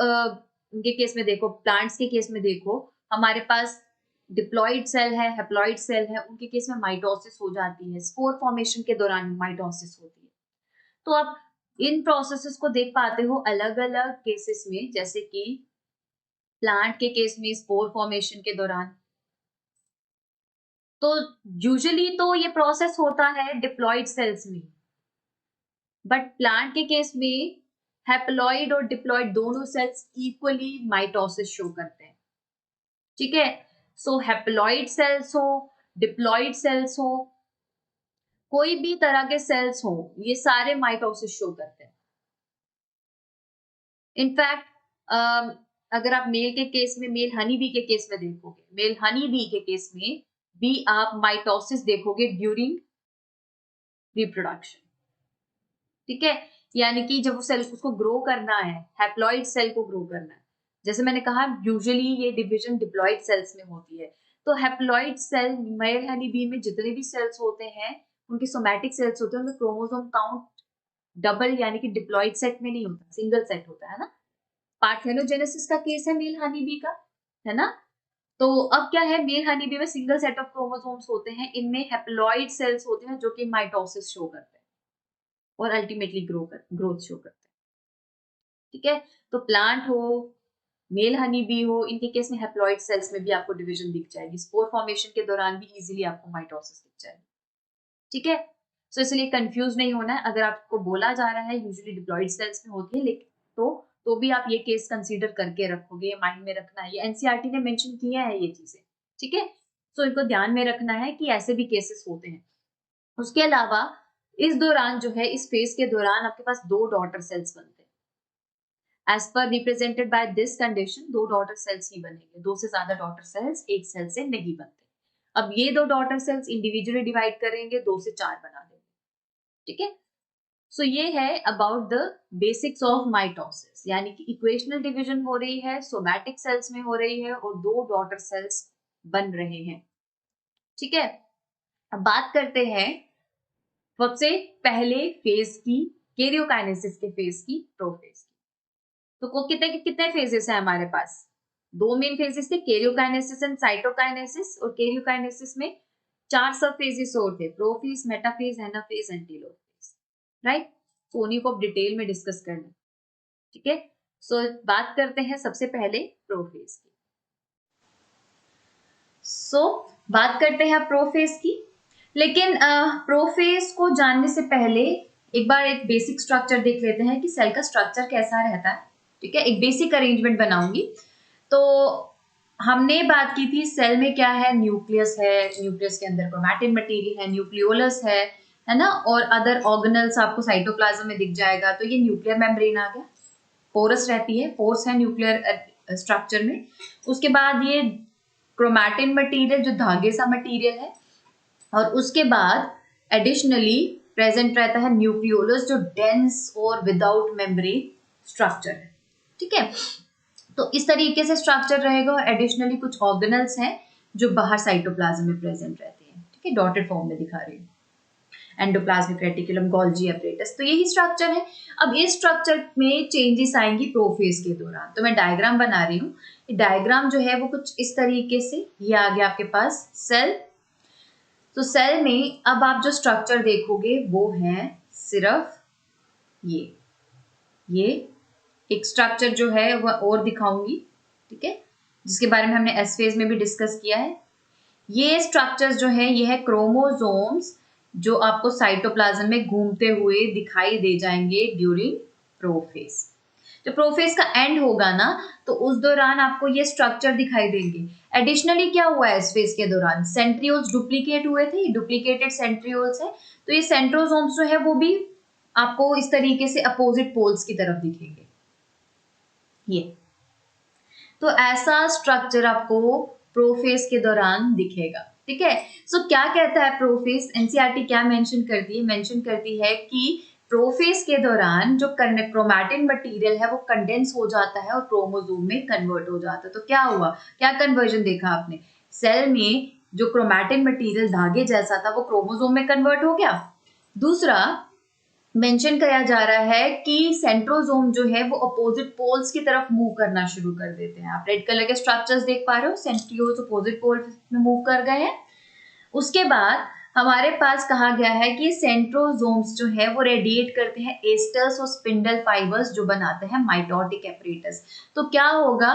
उनके केस में देखो, प्लांट्स के केस में देखो, हमारे पास डिप्लॉइड सेल है, हैप्लॉइड सेल है, उनके केस में माइटोसिस हो जाती है, स्पोर फॉर्मेशन के दौरान माइटोसिस होती है। तो आप इन प्रोसेसेस को देख पाते हो अलग अलग केसेस में, जैसे कि प्लांट के केस में स्पोर फॉर्मेशन के दौरान। तो यूजुअली तो ये प्रोसेस होता है डिप्लॉइड सेल्स में, बट प्लांट के केस में हैप्लॉइड और डिप्लॉइड दोनों सेल्स इक्वली माइटोसिस शो करते हैं। ठीक है, सो हैप्लॉइड सेल्स हो, डिप्लॉइड सेल्स हो, कोई भी तरह के सेल्स हो, ये सारे माइटोसिस शो करते हैं। इनफैक्ट अगर आप मेल के केस में, मेल हनी बी के केस में देखोगे, मेल हनी बी के केस में भी आप माइटोसिस देखोगे ड्यूरिंग रिप्रोडक्शन। ठीक है, यानी कि जब वो सेल उसको ग्रो करना है, हैप्लॉइड सेल को ग्रो करना है, जैसे मैंने कहा यूजुअली ये डिवीजन डिप्लॉइड सेल्स में होती है। तो haploid cell male honey bee में जितने भी सेल्स होते हैं, उनके सोमैटिक सेल्स होते हैं, उनमें क्रोमोसोम काउंट डबल यानी कि डिप्लॉइड सेट में नहीं होता, सिंगल सेट होता है ना। पार्थेनोजेनेसिस का केस है मेल हनी बी का, है ना। तो अब क्या है, मेल हनी बी में सिंगल सेट ऑफ क्रोमोसोम्स होते हैं, इनमें हैप्लॉइड सेल्स होते हैं जो कि माइटोसिस शो करते हैं और अल्टीमेटली ग्रोथ शो करते हैं। ठीक है, तो प्लांट हो, मेल हनी बी हो, इनके केस में हैप्लॉइड सेल्स में भी आपको डिवीजन दिख जाएगी, स्पोर फॉर्मेशन के दौरान भी इजीली आपको माइटोसिस दिख जाएगी। ठीक है, सो इसलिए कंफ्यूज नहीं होना है। अगर आपको बोला जा रहा है यूजुअली डिप्लॉइड सेल्स में होती है, लेकिन तो भी आप ये केस कंसीडर करके रखोगे, माइंड में रखना है, ये एनसीईआरटी ने मेंशन किया है ये चीजें। ठीक है, सो इनको ध्यान में रखना है कि ऐसे भी केसेस होते हैं। उसके अलावा इस दौरान जो है, इस फेज के दौरान आपके पास 2 डॉटर सेल्स बनते हैं। As per represented by this condition 2 daughter cells ही बनेंगे, 2 से ज्यादा डॉटर सेल्स एक सेल से नहीं बनते। अब ये 2 डॉटर सेल्स इंडिविजुअली डिवाइड करेंगे, 2 से 4 बना देंगे। ठीक है, सो ये है about the basics of mitosis, यानी कि इक्वेशनल डिवीजन हो रही है, सोमैटिक सेल्स में हो रही है और 2 डॉटर सेल्स बन रहे हैं। ठीक है, अब बात करते हैं सबसे पहले फेज की, कैरियोकाइनेसिस के फेज की, प्रोफेज की। तो कितने कितने फेजेस है हमारे पास? 2 मेन फेजेस थे, कैरियोकाइनेसिस एंड साइटोकाइनेसिस, और कैरियोकाइनेसिस में 4 सब फेजेस और थे, prophase, metaphase, anaphase and telophase. Right, तो उन्हीं को डिटेल में डिस्कस करना। ठीक है, सो बात करते हैं सबसे पहले प्रोफेज की। सो बात करते हैं प्रोफेज की, लेकिन प्रोफेज को जानने से पहले एक बार एक बेसिक स्ट्रक्चर देख लेते हैं कि सेल का स्ट्रक्चर कैसा रहता है। ठीक है, एक बेसिक अरेंजमेंट बनाऊंगी। तो हमने बात की थी सेल में क्या है, न्यूक्लियस है, न्यूक्लियस के अंदर क्रोमैटिन मटेरियल है, न्यूक्लियोलस है ना, और अदर ऑर्गेनल्स आपको साइटोप्लाज्म में दिख जाएगा। तो ये न्यूक्लियर मेम्ब्रेन आ गया, पोरस रहती है, पोर्स है न्यूक्लियर स्ट्रक्चर में। उसके बाद ये क्रोमैटिन मटेरियल जो धागे सा मटेरियल है, और उसके बाद एडिशनली प्रेजेंट रहता है न्यूक्लियोलस जो डेंस और विदाउट मेम्ब्रेन स्ट्रक्चर है। ठीक है, तो इस तरीके से स्ट्रक्चर रहेगा, और एडिशनली कुछ ऑर्गेनल्स हैं जो बाहर साइटोप्लाज्म में प्रेजेंट रहते हैं। ठीक है, डॉटेड फॉर्म में दिखा रही हूँ, एंडोप्लाज्मिक रेटिकुलम, गोल्जी एपरेटस, तो यही स्ट्रक्चर है। अब इस स्ट्रक्चर में चेंजेस आएंगी प्रोफेज के दौरान। तो मैं डायग्राम बना रही हूँ, डायग्राम जो है वो कुछ इस तरीके से, ये आ गया आपके पास सेल। तो सेल में अब आप जो स्ट्रक्चर देखोगे वो है सिर्फ ये एक स्ट्रक्चर जो है वह और दिखाऊंगी। ठीक है, जिसके बारे में हमने एस फेज में भी डिस्कस किया है। ये स्ट्रक्चर्स जो है, ये है क्रोमोसोम्स जो आपको साइटोप्लाज्म में घूमते हुए दिखाई दे जाएंगे ड्यूरिंग प्रोफेज। जब प्रोफेज का एंड होगा ना, तो उस दौरान आपको ये स्ट्रक्चर दिखाई देंगे। एडिशनली क्या हुआ है इस फेज के दौरान, सेंट्रियोल्स डुप्लीकेट हुए थे, ये डुप्लीकेटेड सेंट्रियोल्स है। तो ये सेंट्रोसोम्स जो है वो भी आपको इस तरीके से अपोजिट पोल्स की तरफ दिखेंगे। ये तो ऐसा स्ट्रक्चर आपको प्रोफेज के दौरान दिखेगा। ठीक है, सो क्या कहता है प्रोफेज, एनसीईआरटी क्या मेंशन करती है, मेंशन करती है कि प्रोफेज के दौरान जो क्रोमैटिन मटेरियल है वो कंडेंस हो जाता है और क्रोमोसोम में कन्वर्ट हो जाता है। तो क्या हुआ, क्या कन्वर्जन देखा आपने, सेल में जो क्रोमैटिन मटेरियल धागे जैसा था वो क्रोमोसोम में कन्वर्ट हो गया। दूसरा मेंशन किया जा रहा है कि सेंट्रोसोम जो है वो अपोजिट पोल्स की तरफ मूव करना शुरू कर देते हैं। आप रेड कलर के स्ट्रक्चर्स देख पा रहे हो, सेंट्रियोल्स अपोजिट पोल में मूव कर गए हैं। उसके बाद हमारे पास कहा गया है कि सेंट्रोसोम्स जो है वो रेडिएट करते हैं एस्टर्स और स्पिंडल फाइबर्स जो बनाते हैं माइटोटिक एपरेटस। तो क्या होगा,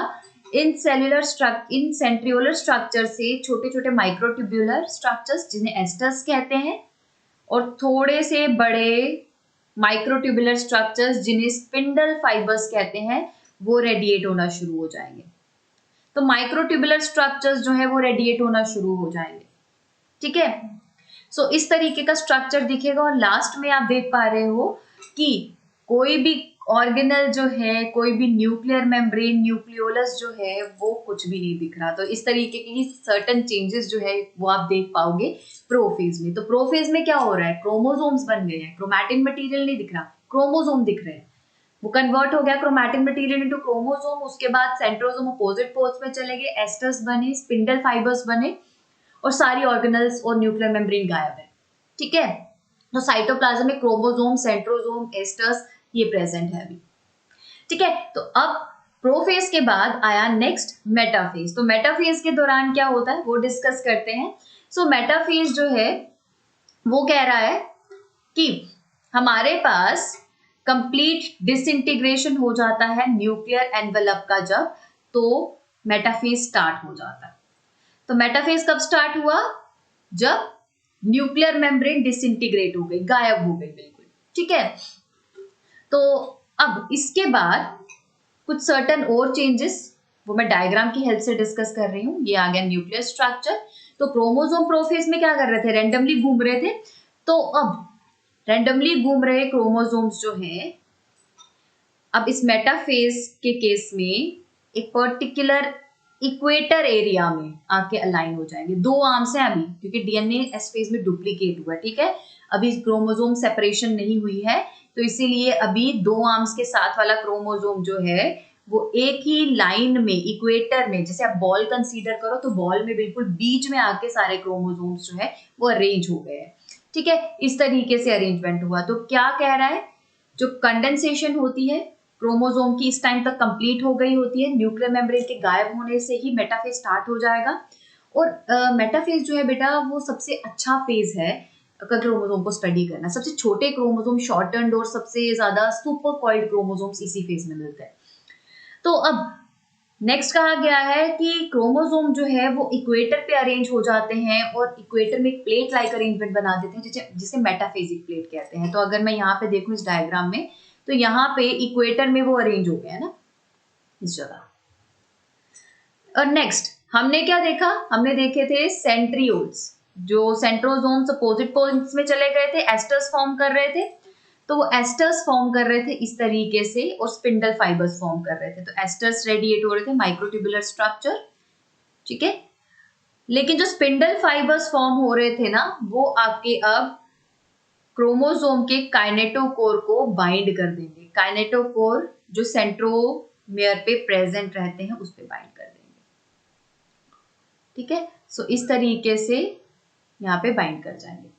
इन सेंट्रियोलर स्ट्रक्चर से छोटे छोटे माइक्रोट्यूब्यूलर स्ट्रक्चर्स जिन्हें एस्टर्स कहते हैं और थोड़े से बड़े माइक्रोट्यूबुलर स्ट्रक्चर्स जिन्हें स्पिंडल फाइबर्स कहते हैं वो रेडिएट होना शुरू हो जाएंगे। तो माइक्रोट्यूबुलर स्ट्रक्चर्स जो है वो रेडिएट होना शुरू हो जाएंगे। ठीक है, सो इस तरीके का स्ट्रक्चर दिखेगा और लास्ट में आप देख पा रहे हो कि कोई भी ऑर्गेनल जो है, कोई भी न्यूक्लियर मेम्ब्रेन, न्यूक्लियोलस जो है वो कुछ भी नहीं दिख रहा। तो इस तरीके की सर्टेन चेंजेस जो है वो आप देख पाओगे प्रोफेज में। तो प्रोफेज में क्या हो रहा है, क्रोमोसोम्स बन गए हैं, क्रोमैटिन मटेरियल नहीं दिख रहा, क्रोमोसोम दिख रहे हैं। वो कन्वर्ट हो गया क्रोमैटिन मटेरियल इनटू क्रोमोसोम, उसके बाद सेंट्रोसोम अपोजिट पोल्स में चले गए, एस्टर्स बने, स्पिंडल फाइबर्स बने और सारी ऑर्गेनल्स और न्यूक्लियर मेम्ब्रेन गायब है। ठीक है, तो साइटोप्लाज्म में क्रोमोसोम, सेंट्रोसोम, एस्टर्स ये प्रेजेंट है अभी। ठीक है, तो अब प्रोफेज के बाद आया नेक्स्ट मेटाफेज। तो मेटाफेज के दौरान क्या होता है वो डिस्कस करते हैं। सो मेटाफेज जो है वो कह रहा है कि हमारे पास कंप्लीट डिसइंटीग्रेशन हो जाता है न्यूक्लियर एनवेलप का जब, तो मेटाफेज स्टार्ट हो जाता है। तो मेटाफेज कब स्टार्ट हुआ, जब न्यूक्लियर मेम्ब्रेन डिसइंटीग्रेट हो गई, गायब हो गई बिल्कुल। ठीक है, तो अब इसके बाद कुछ सर्टन और चेंजेस वो मैं डायग्राम की हेल्प से डिस्कस कर रही हूँ। ये आ गया न्यूक्लियर स्ट्रक्चर। तो क्रोमोसोम प्रोफेज में क्या कर रहे थे, रेंडमली घूम रहे थे। तो अब रेंडमली घूम रहे क्रोमोसोम्स जो हैं अब इस मेटाफेज के केस में एक पर्टिकुलर इक्वेटर एरिया में आके अलाइन हो जाएंगे। दो आर्म्स हैं अभी क्योंकि डीएनए एस फेज में डुप्लीकेट हुआ। ठीक है, अभी क्रोमोसोम सेपरेशन नहीं हुई है, तो इसीलिए अभी दो आर्म्स के साथ वाला क्रोमोसोम जो है वो एक ही लाइन में, इक्वेटर में, जैसे आप बॉल कंसीडर करो तो बॉल में बिल्कुल बीच में आके सारे क्रोमोसोम्स जो है वो अरेंज हो गए हैं। ठीक है, इस तरीके से अरेंजमेंट हुआ। तो क्या कह रहा है, जो कंडेंसेशन होती है क्रोमोसोम की इस टाइम तक कंप्लीट हो गई होती है, न्यूक्लियर मेम्ब्रेन के गायब होने से ही मेटाफेज स्टार्ट हो जाएगा। और मेटाफेज जो है बेटा वो सबसे अच्छा फेज है अगर क्रोमोसोम को स्टडी करना। सबसे छोटे क्रोमोसोम शॉर्टन्ड और सबसे ज्यादा सुपर कॉइल्ड क्रोमोसोम्स इसी फेज में मिलते हैं। तो अब नेक्स्ट कहा गया है कि क्रोमोसोम जो है वो इक्वेटर पे अरेंज हो जाते हैं और इक्वेटर में एक प्लेट लाइक अरेंजमेंट बना देते हैं जिसे मेटाफेजिक प्लेट कहते हैं। तो अगर मैं यहाँ पे देखूं इस डायग्राम में, तो यहाँ पे इक्वेटर में वो अरेंज हो गया है ना इस जगह। और नेक्स्ट हमने क्या देखा, हमने देखे थे सेंट्रियोल्स, जो सेंट्रोसोम्स अपोजिट पोल्स में चले गए थे, एस्टर्स फॉर्म कर रहे थे। तो वो एस्टर्स फॉर्म कर रहे थे इस तरीके से और स्पिंडल फाइबर्स फॉर्म कर रहे थे। तो एस्टर्स रेडिएट हो रहे थे, माइक्रोट्यूबुलर स्ट्रक्चर। ठीक है, लेकिन जो स्पिंडल फाइबर्स फॉर्म हो रहे थे ना वो आपके अब क्रोमोसोम के काइनेटोकोर को बाइंड कर देंगे। काइनेटोकोर जो सेंट्रोमियर पे प्रेजेंट रहते हैं उस पे बाइंड कर देंगे। ठीक है, सो इस तरीके से यहाँ पे बाइंड कर जाएंगे।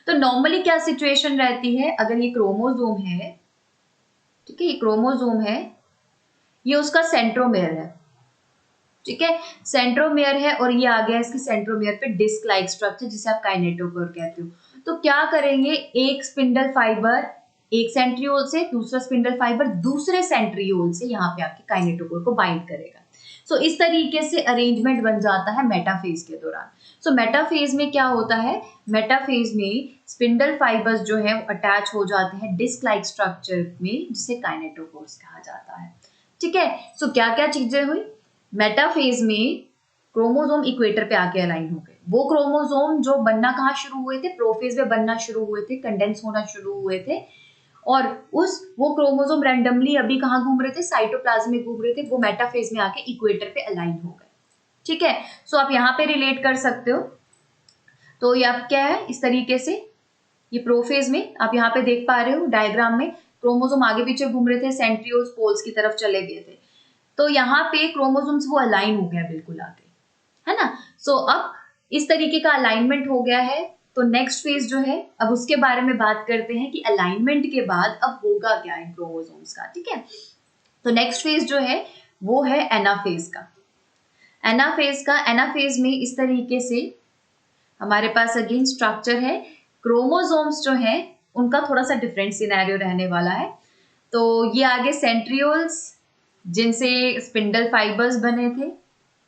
तो नॉर्मली क्या सिचुएशन रहती है, अगर ये क्रोमोसोम है, ठीक है, ये क्रोमोसोम है, ये उसका सेंट्रोमियर है। ठीक है, सेंट्रोमियर है और ये आ गया इसके सेंट्रोमियर पे डिस्क लाइक स्ट्रक्चर जिसे आप काइनेटोकोर कहते हो। तो क्या करेंगे, एक स्पिंडल फाइबर एक सेंट्रियोल से, दूसरा स्पिंडल फाइबर दूसरे सेंट्रियोल से यहाँ पे आपके काइनेटोकोर को बाइंड करेगा। सो इस तरीके से अरेंजमेंट बन जाता है मेटाफेज के दौरान। सो मेटाफेज में क्या होता है, मेटाफेज में स्पिंडल फाइबर्स जो है अटैच हो जाते हैं डिस्क लाइक स्ट्रक्चर में जिसे काइनेटोकोर्स कहा जाता है। ठीक है, सो क्या क्या चीजें हुई, मेटाफेज में क्रोमोसोम इक्वेटर पे आके अलाइन हो गए। वो क्रोमोसोम जो बनना कहाँ शुरू हुए थे, प्रोफेज में बनना शुरू हुए थे, कंडेंस होना शुरू हुए थे, और वो क्रोमोसोम रैंडमली अभी कहाँ घूम रहे थे, साइटोप्लाज्म में घूम रहे थे, वो मेटाफेज में आके इक्वेटर पे अलाइन हो गए। ठीक है, सो आप यहाँ पे रिलेट कर सकते हो। तो ये आप क्या है, इस तरीके से ये प्रोफेज में आप यहाँ पे देख पा रहे हो डायग्राम में, क्रोमोसोम आगे पीछे घूम रहे थे, सेंट्रियोल्स पोल्स की तरफ चले गए थे। तो यहाँ पे क्रोमोसोम्स वो अलाइन हो गया बिल्कुल आगे, है ना। सो अब इस तरीके का अलाइनमेंट हो गया है। तो नेक्स्ट फेज जो है, अब उसके बारे में बात करते हैं कि अलाइनमेंट के बाद अब होगा क्या इन क्रोमोसोम्स का। ठीक है, तो नेक्स्ट फेज जो है वो है एनाफेज का। एनाफेज में इस तरीके से हमारे पास अगेन स्ट्रक्चर है। क्रोमोसोम्स जो है उनका थोड़ा सा डिफरेंट सिनेरियो रहने वाला है। तो ये आगे सेंट्रियोल्स जिनसे स्पिंडल फाइबर्स बने थे,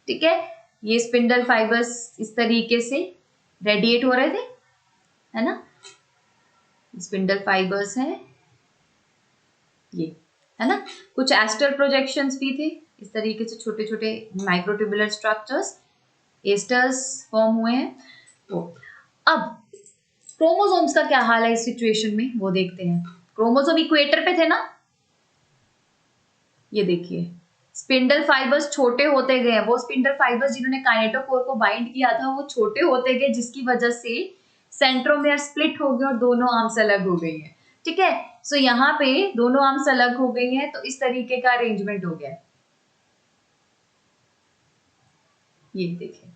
ठीक है, ये स्पिंडल फाइबर्स इस तरीके से रेडिएट हो रहे थे, है ना, स्पिंडल फाइबर्स हैं ये, है ना। कुछ एस्टर प्रोजेक्शंस भी थे, इस तरीके से छोटे छोटे माइक्रोट्यूबुलर स्ट्रक्चर्स, एस्टर्स फॉर्म हुए हैं। तो अब क्रोमोसोम्स का क्या हाल है इस सिचुएशन में, वो देखते हैं। क्रोमोसोम इक्वेटर पे थे ना, ये देखिए स्पिंडल फाइबर्स छोटे होते गए। वो स्पिंडल फाइबर्स जिन्होंने काइनेटोकोर को बाइंड किया था वो छोटे होते गए, जिसकी वजह से सेंट्रोमेयर स्प्लिट हो गया और दोनों आर्म्स अलग हो गई हैं। ठीक है, सो यहाँ पे दोनों आर्म्स अलग हो गई हैं, तो इस तरीके का अरेंजमेंट हो गया है। ये देखिए,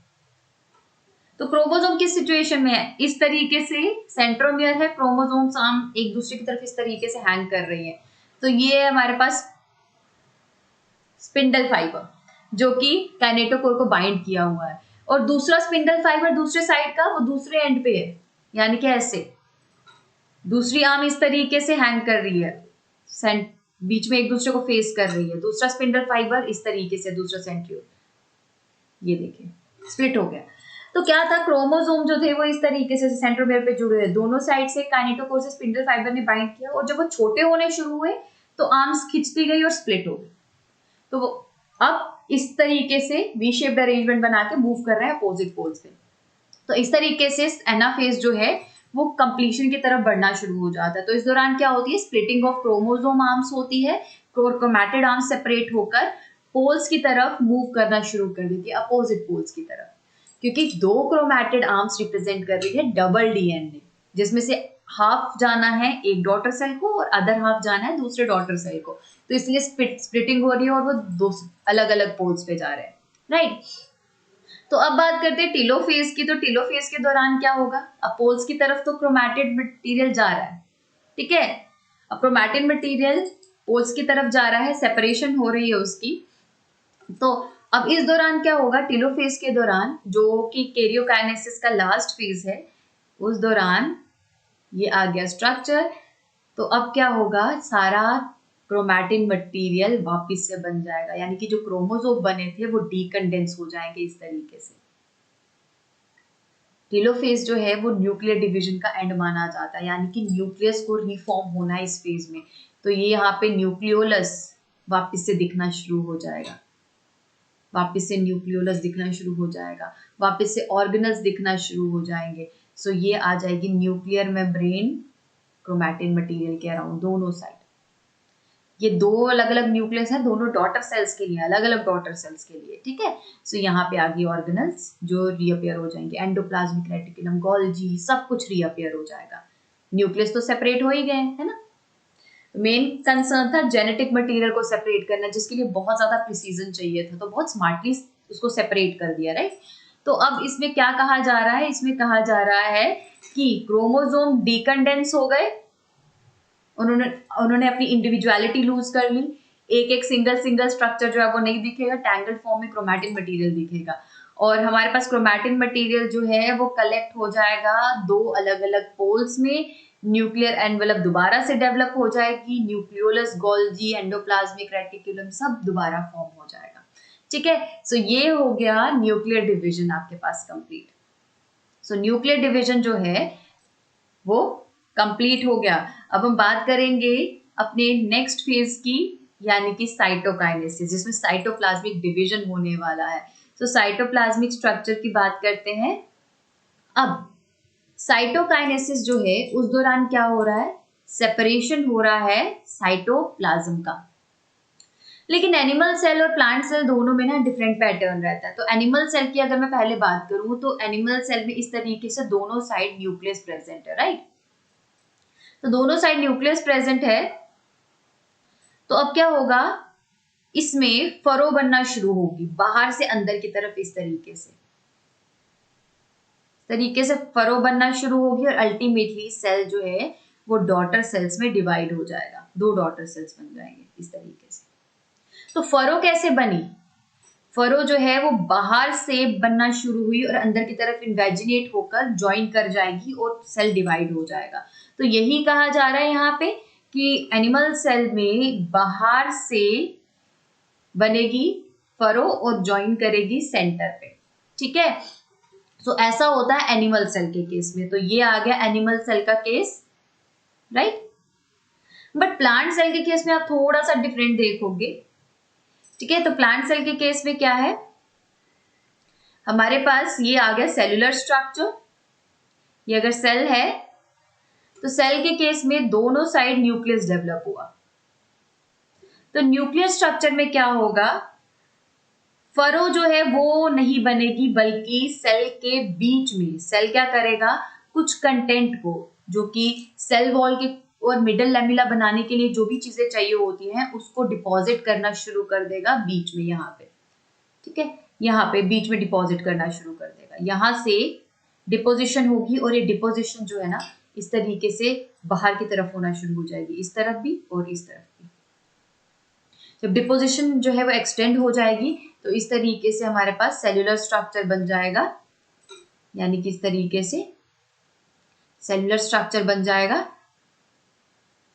तो क्रोमोसोम किस सिचुएशन में है, इस तरीके से सेंट्रोमियर है, क्रोमोसोम्स आर्म एक दूसरे की तरफ इस तरीके से हैंग कर रही है। तो ये है हमारे पास स्पिंडल फाइबर जो कि काइनेटोकोर को बाइंड किया हुआ है, और दूसरा स्पिंडल फाइबर दूसरे साइड का वो दूसरे एंड पे है, यानी कि ऐसे दूसरी आर्म इस तरीके से हैंग कर रही है, बीच में एक दूसरे को फेस कर रही है। दूसरा स्पिंडल फाइबर इस तरीके से, दूसरा सेंट्रियोल, ये देखिए स्प्लिट हो गया। तो क्या था, क्रोमोसोम जो थे वो इस तरीके से सेंट्रोमेयर पे जुड़े हुए, दोनों साइड से काइनेटोकोर से स्पिंडल फाइबर ने बाइंड किया, और जब वो छोटे होने शुरू हुए तो आर्म्स खिंचती गई और स्प्लिट हो गई। तो वो अब इस तरीके से वी शेप्ड अरेंजमेंट बना के मूव कर रहे हैं अपोजिट पोल्स पे। तो इस तरीके से एनाफेज जो है वो कंप्लीशन की तरफ बढ़ना शुरू हो जाता है। तो इस दौरान क्या होती है, स्प्लिटिंग ऑफ क्रोमोसोम आर्म्स होती है, क्रोमैटिड आर्म्स सेपरेट होकर पोल्स की तरफ मूव करना शुरू कर देती है, अपोजिट पोल्स की तरफ, क्योंकि दो क्रोमैटिड आर्म्स रिप्रेजेंट कर रही है डबल डीएनए, जिसमें से हाफ जाना है एक डॉटर सेल को और अदर हाफ जाना है दूसरे डॉटर सेल को। तो इसलिए स्प्लिटिंग हो रही है और वो दो अलग अलग पोल्स पे जा रहे हैं, राइट। तो अब बात करते हैं टेलोफेज की। तो टेलोफेज के दौरान क्या होगा, अब पोल्स की तरफ तो क्रोमैटिड मटेरियल जा रहा है, ठीक है, अब क्रोमैटिड मटेरियल पोल्स की तरफ जा रहा है, सेपरेशन हो रही है उसकी। तो अब इस दौरान क्या होगा, टेलोफेज के दौरान जो कि कैरियोकाइनेसिस का लास्ट फेज है, उस दौरान ये आ गया स्ट्रक्चर। तो अब क्या होगा, सारा क्रोमैटिन मटेरियल वापस से बन जाएगा, यानी कि जो क्रोमोसोम बने थे वो डीकंडेंस हो जाएंगे इस तरीके से। टेलोफेज जो है वो न्यूक्लियर डिवीजन का एंड माना जाता है, यानी कि न्यूक्लियस को रिफॉर्म होना है इस फेज में। तो ये यहाँ पे न्यूक्लियोलस वापस से दिखना शुरू हो जाएगा, वापस से न्यूक्लियोलस दिखना शुरू हो जाएगा, वापस से ऑर्गेनल्स दिखना शुरू हो जाएंगे। सो ये आ जाएगी न्यूक्लियर मेम्ब्रेन क्रोमैटिन मटेरियल के अराउंड दोनों साइड। ये दो अलग अलग न्यूक्लियस है, दोनों डॉटर सेल्स के लिए, अलग अलग डॉटर सेल्स के लिए, ठीक है। सो यहाँ पे आ गई ऑर्गेनल्स जो रीअपियर हो जाएंगे, एंडोप्लाज्मिक रेटिकुलम, गोल्जी, सब कुछ रीअपियर हो जाएगा। न्यूक्लियस तो सेपरेट हो ही गए, है ना। मेन कंसर्न था जेनेटिक मटेरियल को सेपरेट करना, जिसके लिए बहुत ज्यादा प्रिसीजन चाहिए था, तो बहुत स्मार्टली उसको सेपरेट कर दिया, राइट। तो अब इसमें क्या कहा जा रहा है, इसमें कहा जा रहा है कि क्रोमोसोम डीकंडेंस हो गए, उन्होंने अपनी इंडिविजुअलिटी लूज कर ली, एक एक सिंगल स्ट्रक्चर जो है वो नहीं दिखेगा, टैंगल फॉर्म में क्रोमैटिन मटेरियल दिखेगा, और हमारे पास क्रोमैटिन मटेरियल जो है वो कलेक्ट हो जाएगा दो अलग अलग पोल्स में, न्यूक्लियर एनवेलप दोबारा से डेवलप हो जाएगी, न्यूक्लियोलस, गोल्जी, एंडोप्लाज्मिक रेटिकुलम सब दोबारा फॉर्म हो जाएगा, ठीक है। सो ये हो गया न्यूक्लियर डिवीजन आपके पास कंप्लीट। सो न्यूक्लियर डिवीजन जो है वो कंप्लीट हो गया। अब हम बात करेंगे अपने नेक्स्ट फेज की, यानी कि साइटोकाइनेसिस, जिसमें साइटोप्लाज्मिक डिवीजन होने वाला है। तो साइटोप्लाज्मिक स्ट्रक्चर की बात करते हैं। अब साइटोकाइनेसिस जो है उस दौरान क्या हो रहा है, सेपरेशन हो रहा है साइटोप्लाज्म का। लेकिन एनिमल सेल और प्लांट सेल दोनों में ना डिफरेंट पैटर्न रहता है। तो एनिमल सेल की अगर मैं पहले बात करूं तो एनिमल सेल में इस तरीके से दोनों साइड न्यूक्लियस प्रेजेंट है, राइट। तो दोनों साइड न्यूक्लियस प्रेजेंट है। तो अब क्या होगा, इसमें फरो बनना शुरू होगी बाहर से अंदर की तरफ, इस तरीके से फरो बनना शुरू होगी और अल्टीमेटली सेल जो है वो डॉटर सेल्स में डिवाइड हो जाएगा, 2 डॉटर सेल्स बन जाएंगे इस तरीके से। तो फरो कैसे बनी, फरो जो है वो बाहर से बनना शुरू हुई और अंदर की तरफ इन्वेजिनेट होकर ज्वाइन कर जाएगी और सेल डिवाइड हो जाएगा। तो यही कहा जा रहा है यहाँ पे कि एनिमल सेल में बाहर से बनेगी फरो और ज्वाइन करेगी सेंटर पे, ठीक है। तो ऐसा होता है एनिमल सेल के केस में। तो ये आ गया एनिमल सेल का case, right. But plant cell के केस में आप थोड़ा सा डिफरेंट देखोगे, ठीक है। तो प्लांट सेल के केस में क्या है, हमारे पास ये आ गया सेल्यूलर स्ट्रक्चर। ये अगर सेल है तो सेल के केस में दोनों साइड न्यूक्लियस डेवलप हुआ। तो न्यूक्लियस स्ट्रक्चर में क्या होगा, फरो जो है वो नहीं बनेगी, बल्कि सेल के बीच में सेल क्या करेगा, कुछ कंटेंट को जो कि सेल वॉल के और मिडल लैमेला बनाने के लिए जो भी चीजें चाहिए होती हैं उसको डिपॉजिट करना शुरू कर देगा बीच में, यहाँ पे, ठीक है। यहाँ पे बीच में डिपॉजिट करना शुरू कर देगा, यहाँ से डिपोजिशन होगी और ये डिपोजिशन जो है ना इस तरीके से बाहर की तरफ होना शुरू हो जाएगी, इस तरफ भी और इस तरफ भी। जब डिपोजिशन जो है वो एक्सटेंड हो जाएगी तो इस तरीके से हमारे पास सेल्यूलर स्ट्रक्चर बन जाएगा, यानी कि इस तरीके से सेल्यूलर स्ट्रक्चर बन जाएगा।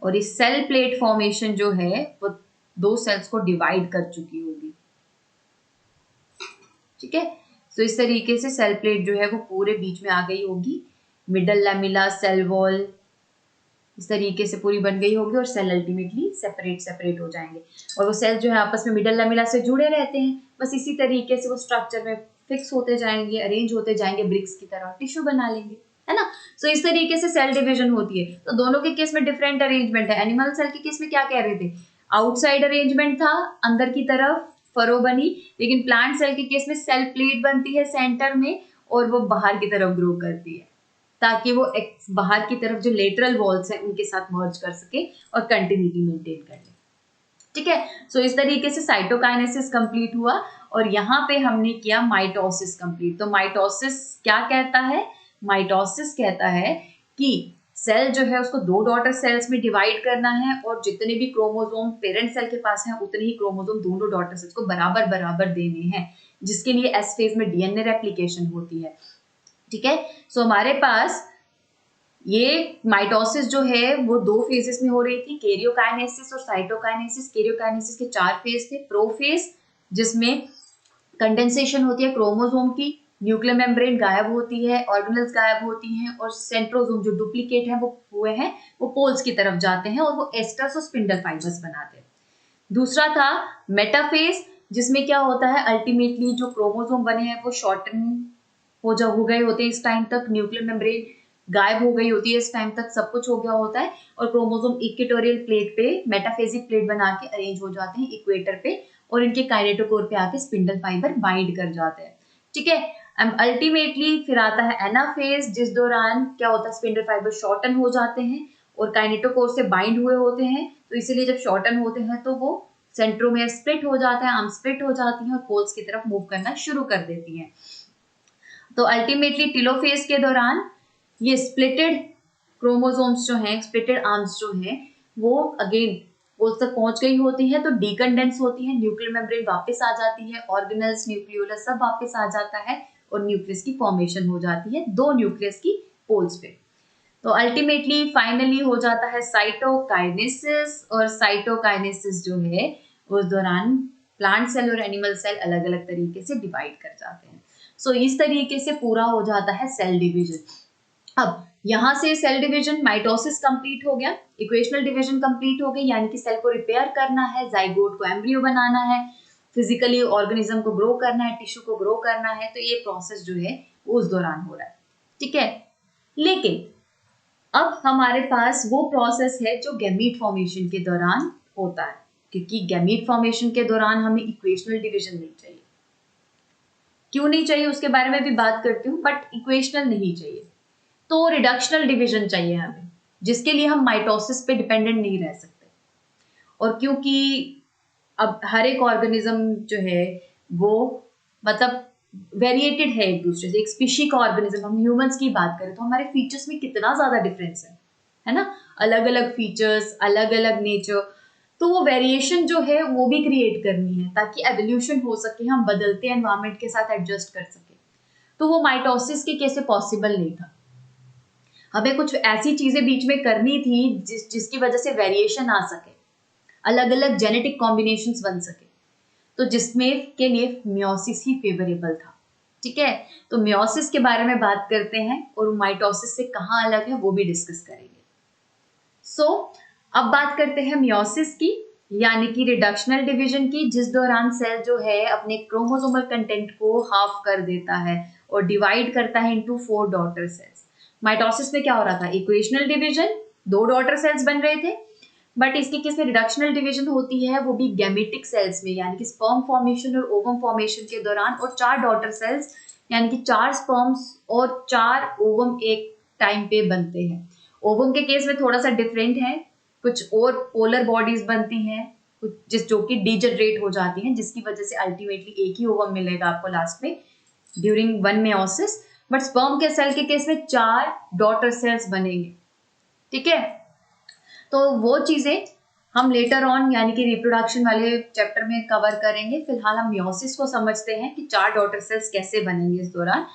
और इस सेल प्लेट फॉर्मेशन जो है वो 2 सेल्स को डिवाइड कर चुकी होगी, ठीक है। तो इस तरीके से सेल प्लेट जो है वो पूरे बीच में आ गई होगी, मिडल लैमेला, सेल वॉल इस तरीके से पूरी बन गई होगी और सेल अल्टीमेटली सेपरेट हो जाएंगे। और वो सेल जो है आपस में मिडल लैमेला से जुड़े रहते हैं, बस इसी तरीके से वो स्ट्रक्चर में फिक्स होते जाएंगे, अरेंज होते जाएंगे, ब्रिक्स की तरह टिश्यू बना लेंगे, है ना। सो इस तरीके से सेल डिवीजन होती है। तो दोनों के केस में डिफरेंट अरेंजमेंट है। एनिमल सेल के केस में क्या कह रहे थे, आउटसाइड अरेंजमेंट था, अंदर की तरफ फरो बनी। लेकिन प्लांट सेल के केस में सेल प्लेट बनती है सेंटर में और वो बाहर की तरफ ग्रो करती है, ताकि वो बाहर की तरफ जो लेटरल वॉल्स हैं उनके साथ मर्ज कर सके और कंटिन्यूटी मेंटेन कर ले, ठीक है। सो इस तरीके से साइटोकाइनेसिस कंप्लीट हुआ और यहाँ पे हमने किया माइटोसिस कंप्लीट। तो माइटोसिस क्या कहता है, माइटोसिस कहता है कि सेल जो है उसको 2 डॉटर सेल्स में डिवाइड करना है और जितने भी क्रोमोसोम पेरेंट सेल के पास हैं उतने ही क्रोमोसोम दोनों डॉटर सेल्स को बराबर बराबर देने हैं, जिसके लिए एस फेज में डीएनए रेप्लिकेशन होती है, ठीक है। सो हमारे पास ये माइटोसिस जो है वो 2 फेजेस में हो रही थी, कैरियोकाइनेसिस और साइटोकाइनेसिस। कैरियोकाइनेसिस के 4 फेज थे। प्रोफेज जिसमें कंडेंसेशन होती है क्रोमोसोम की, न्यूक्लियर मेम्ब्रेन गायब होती है, ऑर्गेनेल्स गायब होती हैं और सेंट्रोसोम जो डुप्लीकेट है वो हुए हैं वो पोल्स की तरफ जाते हैं और वो एस्टर्स और स्पिंडल फाइबर्स बनाते हैं। दूसरा था मेटाफेज, जिसमें क्या होता है अल्टीमेटली जो क्रोमोसोम बने हैं वो शॉर्टन हो गए होते हैं, इस टाइम तक न्यूक्लियर मेम्ब्रेन गायब हो गई होती है, इस टाइम तक सब कुछ हो गया होता है और क्रोमोसोम इक्वेटोरियल प्लेट पे मेटाफेजिक प्लेट बना के अरेंज हो जाते हैं इक्वेटर पे और इनके काइनेटोकोर पे आके स्पिंडल फाइबर बाइंड कर जाते हैं, ठीक है। अल्टीमेटली फिर आता है एनाफेज, जिस दौरान क्या होता है स्पिंडल फाइबर शॉर्टन हो जाते हैं और काइनेटोकोर से बाइंड हुए होते हैं। तो इसीलिए जब शॉर्टन होते हैं तो वो सेंट्रोमेयर स्प्लिट हो जाता है, आर्म स्प्लिट हो जाती हैं और पोल्स की तरफ मूव करना शुरू कर देती हैं। तो अल्टीमेटली टेलोफेज के दौरान ये स्प्लिटेड क्रोमोसोम्स जो हैं, स्प्लिटेड आर्म्स जो हैं, वो अगेन पोल्स तक पहुंच गई होती है तो डीकंडेंस होती है, न्यूक्लियर मेम्ब्रेन वापस आ जाती है, ऑर्गेनेल्स, न्यूक्लियोलस सब वापस आ जाता है और न्यूक्लियस की फॉर्मेशन हो जाती है 2 न्यूक्लियस की पोल्स पे। तो अल्टीमेटली फाइनली हो जाता है साइटोकाइनेसिस और साइटोकाइनेसिस जो है उस दौरान प्लांट सेल और एनिमल सेल अलग अलग तरीके से डिवाइड कर जाते हैं। सो इस तरीके से पूरा हो जाता है सेल डिवीजन। अब यहां से सेल डिवीजन माइटोसिस कंप्लीट हो गया, इक्वेशनल डिवीजन कंप्लीट हो गई, यानी कि सेल को रिपेयर करना है, जाइगोट को एम्ब्रियो बनाना है, फिजिकली ऑर्गेनिज्म को ग्रो करना है, टिश्यू को ग्रो करना है। तो ये प्रोसेस जो है उस दौरान हो रहा है, ठीक है। लेकिन अब हमारे पास वो प्रोसेस है जो गैमीट फॉर्मेशन के दौरान होता है, क्योंकि गैमीट फॉर्मेशन के दौरान हमें इक्वेशनल डिवीजन नहीं चाहिए। क्यों नहीं चाहिए उसके बारे में भी बात करती हूँ, बट इक्वेशनल नहीं चाहिए, तो रिडक्शनल डिवीजन चाहिए हमें, जिसके लिए हम माइटोसिस पे डिपेंडेंट नहीं रह सकते। और क्योंकि अब हर एक ऑर्गेनिज्म जो है वो मतलब वेरिएटेड है एक दूसरे से, एक स्पीशी का ऑर्गेनिज्म, हम ह्यूमंस की बात करें तो हमारे फीचर्स में कितना ज्यादा डिफरेंस है ना, अलग अलग फीचर्स, अलग अलग नेचर, तो वो वेरिएशन जो है वो भी क्रिएट करनी है ताकि एवोल्यूशन हो सके, हम बदलते एनवायरमेंट के साथ एडजस्ट कर सके। तो वो माइटोसिस के कैसे पॉसिबल नहीं था, हमें कुछ ऐसी चीजें बीच में करनी थी जिसकी वजह से वेरिएशन आ सके, अलग अलग जेनेटिक कॉम्बिनेशंस बन सके, तो जिसमें के लिए मियोसिस ही फेवरेबल था। ठीक है, तो मियोसिस के बारे में बात करते हैं और माइटोसिस से कहाँ अलग है वो भी डिस्कस करेंगे। सो अब बात करते हैं मियोसिस की, यानी कि रिडक्शनल डिवीजन की, जिस दौरान सेल जो है अपने क्रोमोसोमल कंटेंट को हाफ कर देता है और डिवाइड करता है इनटू 4 डॉटर सेल्स। माइटोसिस में क्या हो रहा था, इक्वेशनल डिवीजन, 2 डॉटर सेल्स बन रहे थे, बट इसके केस में रिडक्शनल डिवीजन होती है वो भी गैमेटिक सेल्स में, यानी कि स्पर्म फॉर्मेशन और ओवम फॉर्मेशन के दौरान, और 4 डॉटर सेल्स यानी कि 4 स्पर्म्स और 4 ओवम एक टाइम पे बनते हैं। ओवम के केस में थोड़ा सा डिफरेंट है, कुछ और पोलर बॉडीज बनती हैं, कुछ जो कि डीजनरेट हो जाती हैं, जिसकी वजह से अल्टीमेटली एक ही ओवम मिलेगा आपको लास्ट में during one meiosis. But sperm के सेल के केस में 4 डॉटर सेल्स बनेंगे। ठीक है, तो वो चीजें हम लेटर ऑन यानी कि रिप्रोडक्शन वाले चैप्टर में कवर करेंगे। फिलहाल हम मियोसिस को समझते हैं कि 4 डॉटर सेल्स कैसे बनेंगे इस दौरान।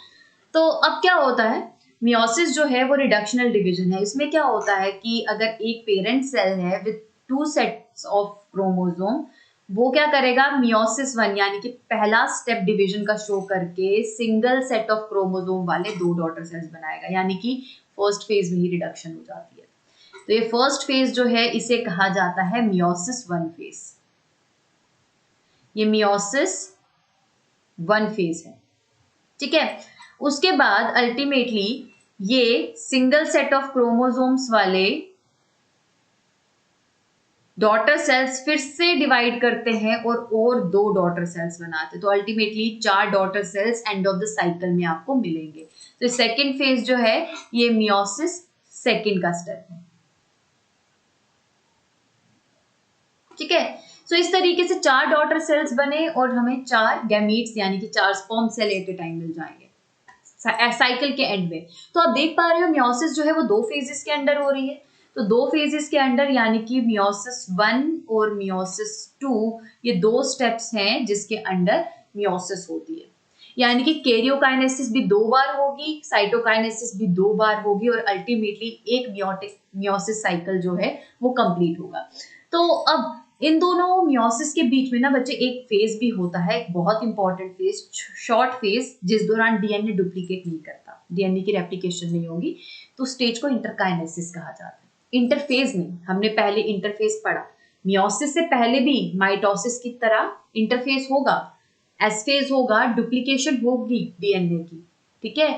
तो अब क्या होता है, मियोसिस जो है वो रिडक्शनल डिवीजन है। इसमें क्या होता है कि अगर एक पेरेंट सेल है विद 2 सेट्स ऑफ क्रोमोसोम, वो क्या करेगा, मियोसिस 1 यानी कि पहला स्टेप डिवीजन का शो करके सिंगल सेट ऑफ क्रोमोसोम वाले 2 डॉटर सेल्स बनाएगा, यानी कि फर्स्ट फेज में ही रिडक्शन हो जाती है। तो ये फर्स्ट फेज जो है इसे कहा जाता है मियोसिस 1 फेज। ये मियोसिस 1 फेज है। ठीक है, उसके बाद अल्टीमेटली ये सिंगल सेट ऑफ क्रोमोसोम्स वाले डॉटर सेल्स फिर से डिवाइड करते हैं और 2 डॉटर सेल्स बनाते हैं, तो ultimately 4 daughter cells end of the cycle में आपको मिलेंगे। तो सेकेंड फेज जो है ये मियोसिस सेकेंड का स्टेप है। ठीक है, सो इस तरीके से 4 डॉटर सेल्स बने और हमें 4 गैमीट्स यानी कि 4 sperm cell at a time मिल जाएंगे साइकिल के एंड में। तो आप देख पा रहे हो मियोसिस जो है वो 2 फेजेस के अंडर हो रही है। तो 2 फेजेस के अंडर यानी कि मियोसिस 1 और मियोसिस 2, ये 2 स्टेप्स हैं जिसके अंडर मियोसिस होती है। यानी कि कैरियोकाइनेसिस भी 2 बार होगी, साइटोकाइनेसिस भी 2 बार होगी और अल्टीमेटली एक मियोसिस साइकिल जो है वो कंप्लीट होगा। तो अब इन दोनों मियोसिस के बीच में ना बच्चे एक फेज भी होता है, एक बहुत इंपॉर्टेंट फेज, शॉर्ट फेज, जिस दौरान डीएनए डुप्लीकेट नहीं करता, डीएनए की रेप्लिकेशन नहीं होगी, तो स्टेज को इंटरकाइनेसिस कहा जाता है। इंटरफेज नहीं, हमने पहले इंटरफेज पढ़ा, मियोसिस से पहले भी माइटोसिस की तरह इंटरफेज होगा, एस फेज होगा, डुप्लीकेशन होगी डीएनए की। ठीक है,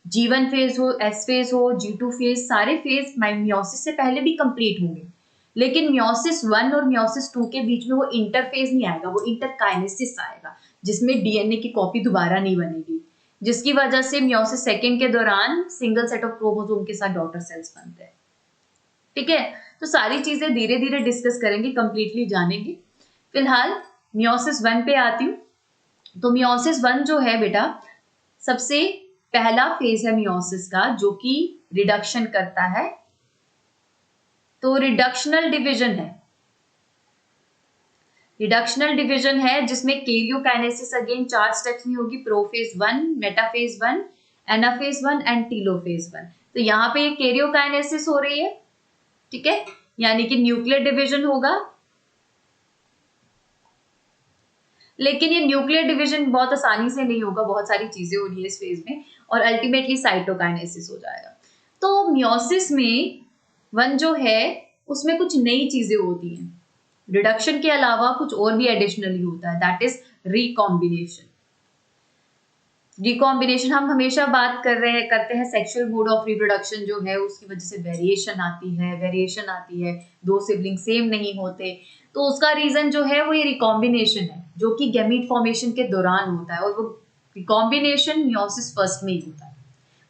G1 फेज हो, एस फेज हो, G2 फेज, सारे फेज मियोसिस से पहले भी कंप्लीट होंगे, लेकिन मियोसिस 1 और मियोसिस 2 के बीच में वो इंटरफेज नहीं आएगा, वो इंटरकाइनेसिस आएगा, जिसमें डीएनए की कॉपी दोबारा नहीं बनेगी, जिसकी वजह से मियोसिस सेकेंड के दौरान सिंगल सेट ऑफ क्रोमोसोम के साथ डॉटर सेल्स बनते हैं। ठीक है, तो सारी चीजें धीरे धीरे डिस्कस करेंगे, कंप्लीटली जानेंगे। फिलहाल मियोसिस 1 पे आती हूँ। तो मियोसिस 1 जो है बेटा, सबसे पहला फेज है मियोसिस का जो कि रिडक्शन करता है, तो रिडक्शनल डिवीजन है। रिडक्शनल डिवीजन है जिसमें कैरियोकाइनेसिस अगेन 4 स्टेप्स में होगी, prophase 1, metaphase 1, anaphase 1 and telophase 1। तो यहाँ पे कैरियोकाइनेसिस हो रही है। ठीक है, यानी कि न्यूक्लियर डिवीजन होगा, लेकिन ये न्यूक्लियर डिवीजन बहुत आसानी से नहीं होगा, बहुत सारी चीजें हो रही है इस फेज में, और अल्टीमेटली साइटोकाइनेसिस हो जाएगा। तो मियोसिस में 1 जो है उसमें कुछ नई चीजें होती हैं, रिडक्शन के अलावा कुछ और भी एडिशनली होता है, दैट इज रिकॉम्बिनेशन। रिकॉम्बिनेशन हम हमेशा बात करते हैं सेक्सुअल मोड ऑफ रिप्रोडक्शन जो है उसकी वजह से वेरिएशन आती है, दो सिबलिंग सेम नहीं होते, तो उसका रीजन जो है वो ये रिकॉम्बिनेशन है जो कि गैमीट फॉर्मेशन के दौरान होता है, और वो रिकॉम्बिनेशन मियोसिस फर्स्ट में ही होता है।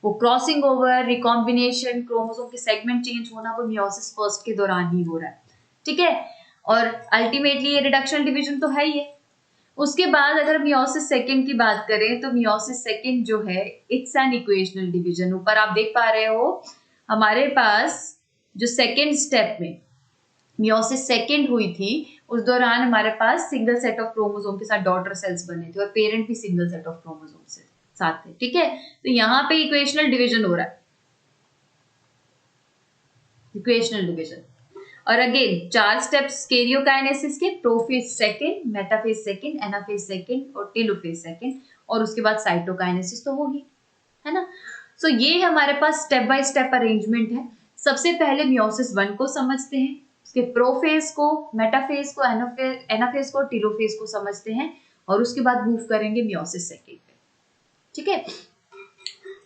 वो क्रॉसिंग ओवर, रिकॉम्बिनेशन, क्रोमोसोम के सेगमेंट चेंज होना वो मियोसिस फर्स्ट के दौरान ही हो रहा है, ठीक है। और अल्टीमेटली ये रिडक्शन डिवीजन तो है ही है। उसके बाद अगर मियोसिस सेकंड की बात करें तो मियोसिस सेकंड जो है इट्स एन इक्वेशनल डिवीजन। ऊपर आप देख पा रहे हो हमारे पास जो सेकंड स्टेप में मियोसिस सेकंड हुई थी उस दौरान हमारे पास सिंगल सेट ऑफ क्रोमोसोम के साथ डॉटर सेल्स बने थे और पेरेंट भी सिंगल सेट ऑफ क्रोमोसोम से साथ थे, ठीक है। तो यहाँ पे इक्वेशनल डिवीजन हो रहा है, इक्वेशनल डिवीजन। और अगेन 4 स्टेप्स कैरियोकाइनेसिस के, prophase second, metaphase second, anaphase second और टेलोफेज सेकंड, और उसके बाद साइटोकाइनेसिस तो होगी, है ना। सो ये हमारे पास स्टेप बाय स्टेप अरेंजमेंट है। सबसे पहले मियोसिस 1 को समझते हैं, उसके प्रोफेज को, मेटाफेज को, एनाफेज को, टेलोफेज को समझते हैं, और उसके बाद मूव करेंगे मियोसिस सेकंड पे, ठीक है।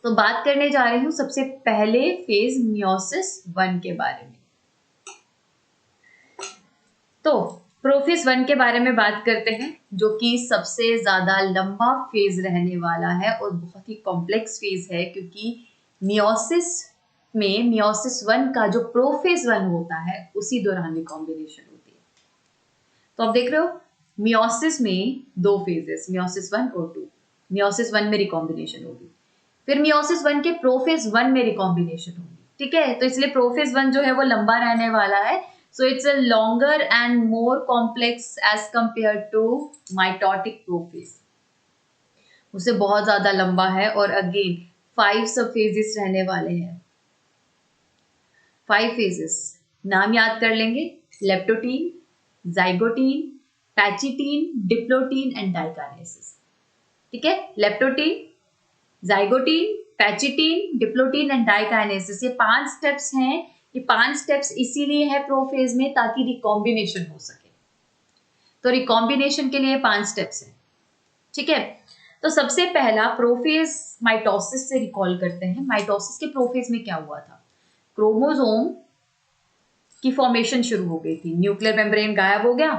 तो बात करने जा रही हूं सबसे पहले फेज मियोसिस 1 के बारे में। तो प्रोफेज 1 के बारे में बात करते हैं, जो कि सबसे ज्यादा लंबा फेज रहने वाला है और बहुत ही कॉम्प्लेक्स फेज है, क्योंकि मियोसिस में मियोसिस 1 का जो प्रोफेज 1 होता है उसी दौरान रिकॉम्बिनेशन होती है। तो आप देख रहे हो मियोसिस में 2 फेजेस, मियोसिस 1 और 2। मियोसिस 1 में रिकॉम्बिनेशन होगी, फिर मियोसिस 1 के प्रोफेज 1 में रिकॉम्बिनेशन होगी, ठीक है। तो इसलिए प्रोफेज 1 जो है वो लंबा रहने वाला है। So it's a longer and more complex as compared to mitotic prophase. उससे बहुत ज्यादा लंबा है, और अगेन 5 सब फेजेस रहने वाले हैं। 5 फेजेस नाम याद कर लेंगे, leptotene, zygotene, pachytene, diplotene and diakinesis, ठीक है। Leptotene, zygotene, pachytene, diplotene and diakinesis, ये 5 स्टेप्स हैं। ये 5 स्टेप्स इसीलिए है प्रोफेज में ताकि रिकॉम्बिनेशन हो सके। तो रिकॉम्बिनेशन के लिए 5 स्टेप्स हैं, ठीक है। तो सबसे पहला प्रोफेज माइटोसिस से रिकॉल करते हैं। माइटोसिस के प्रोफेज में क्या हुआ था, क्रोमोसोम की फॉर्मेशन शुरू हो गई थी, न्यूक्लियर मेम्ब्रेन गायब हो गया,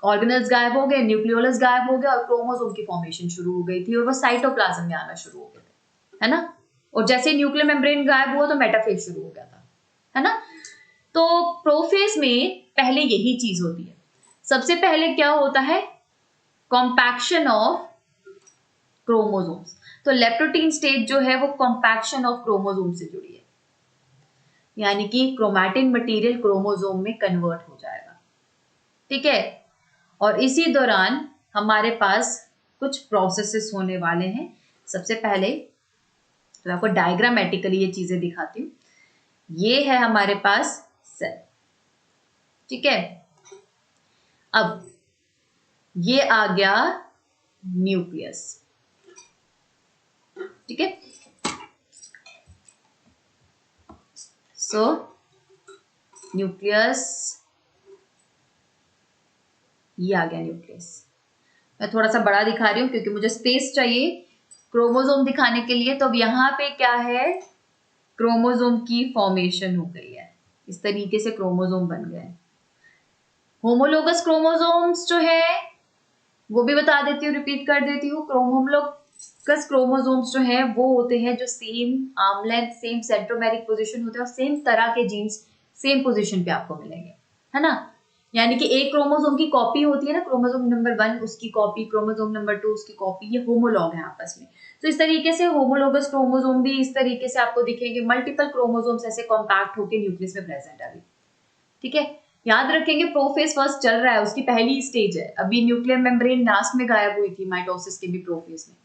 ऑर्गेनल्स गायब हो गए, न्यूक्लियोलस गायब हो गया, और क्रोमोसोम की फॉर्मेशन शुरू हो गई थी, और वो साइटोप्लाज्म में आना शुरू हो गए थे, है ना। और जैसे न्यूक्लियर मेम्ब्रेन गायब हुआ तो मेटाफेज शुरू हो गया था, है ना। तो प्रोफेज में पहले यही चीज होती है। सबसे पहले क्या होता है, कॉम्पैक्शन ऑफ क्रोमोसोम्स। तो लेप्टोटीन स्टेज जो है वो कॉम्पैक्शन ऑफ क्रोमोसोम से जुड़ी है, यानी कि क्रोमैटिन मटेरियल क्रोमोसोम में कन्वर्ट हो जाएगा, ठीक है। और इसी दौरान हमारे पास कुछ प्रोसेसेस होने वाले हैं। सबसे पहले तो आपको डायग्रामेटिकली ये चीजें दिखाती हूँ। ये है हमारे पास सेल, ठीक है। अब ये आ गया न्यूक्लियस, ठीक है। सो न्यूक्लियस, ये आ गया न्यूक्लियस। मैं थोड़ा सा बड़ा दिखा रही हूँ क्योंकि मुझे स्पेस चाहिए क्रोमोसोम दिखाने के लिए। तो अब यहाँ पे क्या है, क्रोमोसोम की फॉर्मेशन हो गई है, इस तरीके से क्रोमोसोम बन गए। होमोलोगस क्रोमोसोम्स जो है वो भी बता देती हूँ, रिपीट कर देती हूँ। होमोलोगस क्रोमोसोम्स जो है वो होते हैं जो same arm length, same centromeric position होते हैं, और सेम तरह के जीन्स सेम पोजीशन पे आपको मिलेंगे, है ना। यानी कि एक क्रोमोसोम की कॉपी होती है ना, क्रोमोसोम नंबर 1 उसकी कॉपी, क्रोमोसोम नंबर 2 उसकी कॉपी, ये होमोलॉग है आपस में। तो इस तरीके से होमोलोगस क्रोमोसोम भी इस तरीके से आपको दिखेंगे, मल्टीपल क्रोमोसोम्स ऐसे कॉम्पैक्ट होकर न्यूक्लियस में प्रेजेंट है अभी, ठीक है। याद रखेंगे प्रोफेज फर्स्ट चल रहा है, उसकी पहली स्टेज है। अभी न्यूक्लियर मेम्ब्रेन लास्ट में गायब हुई थी माइटोसिस के भी प्रोफेज में।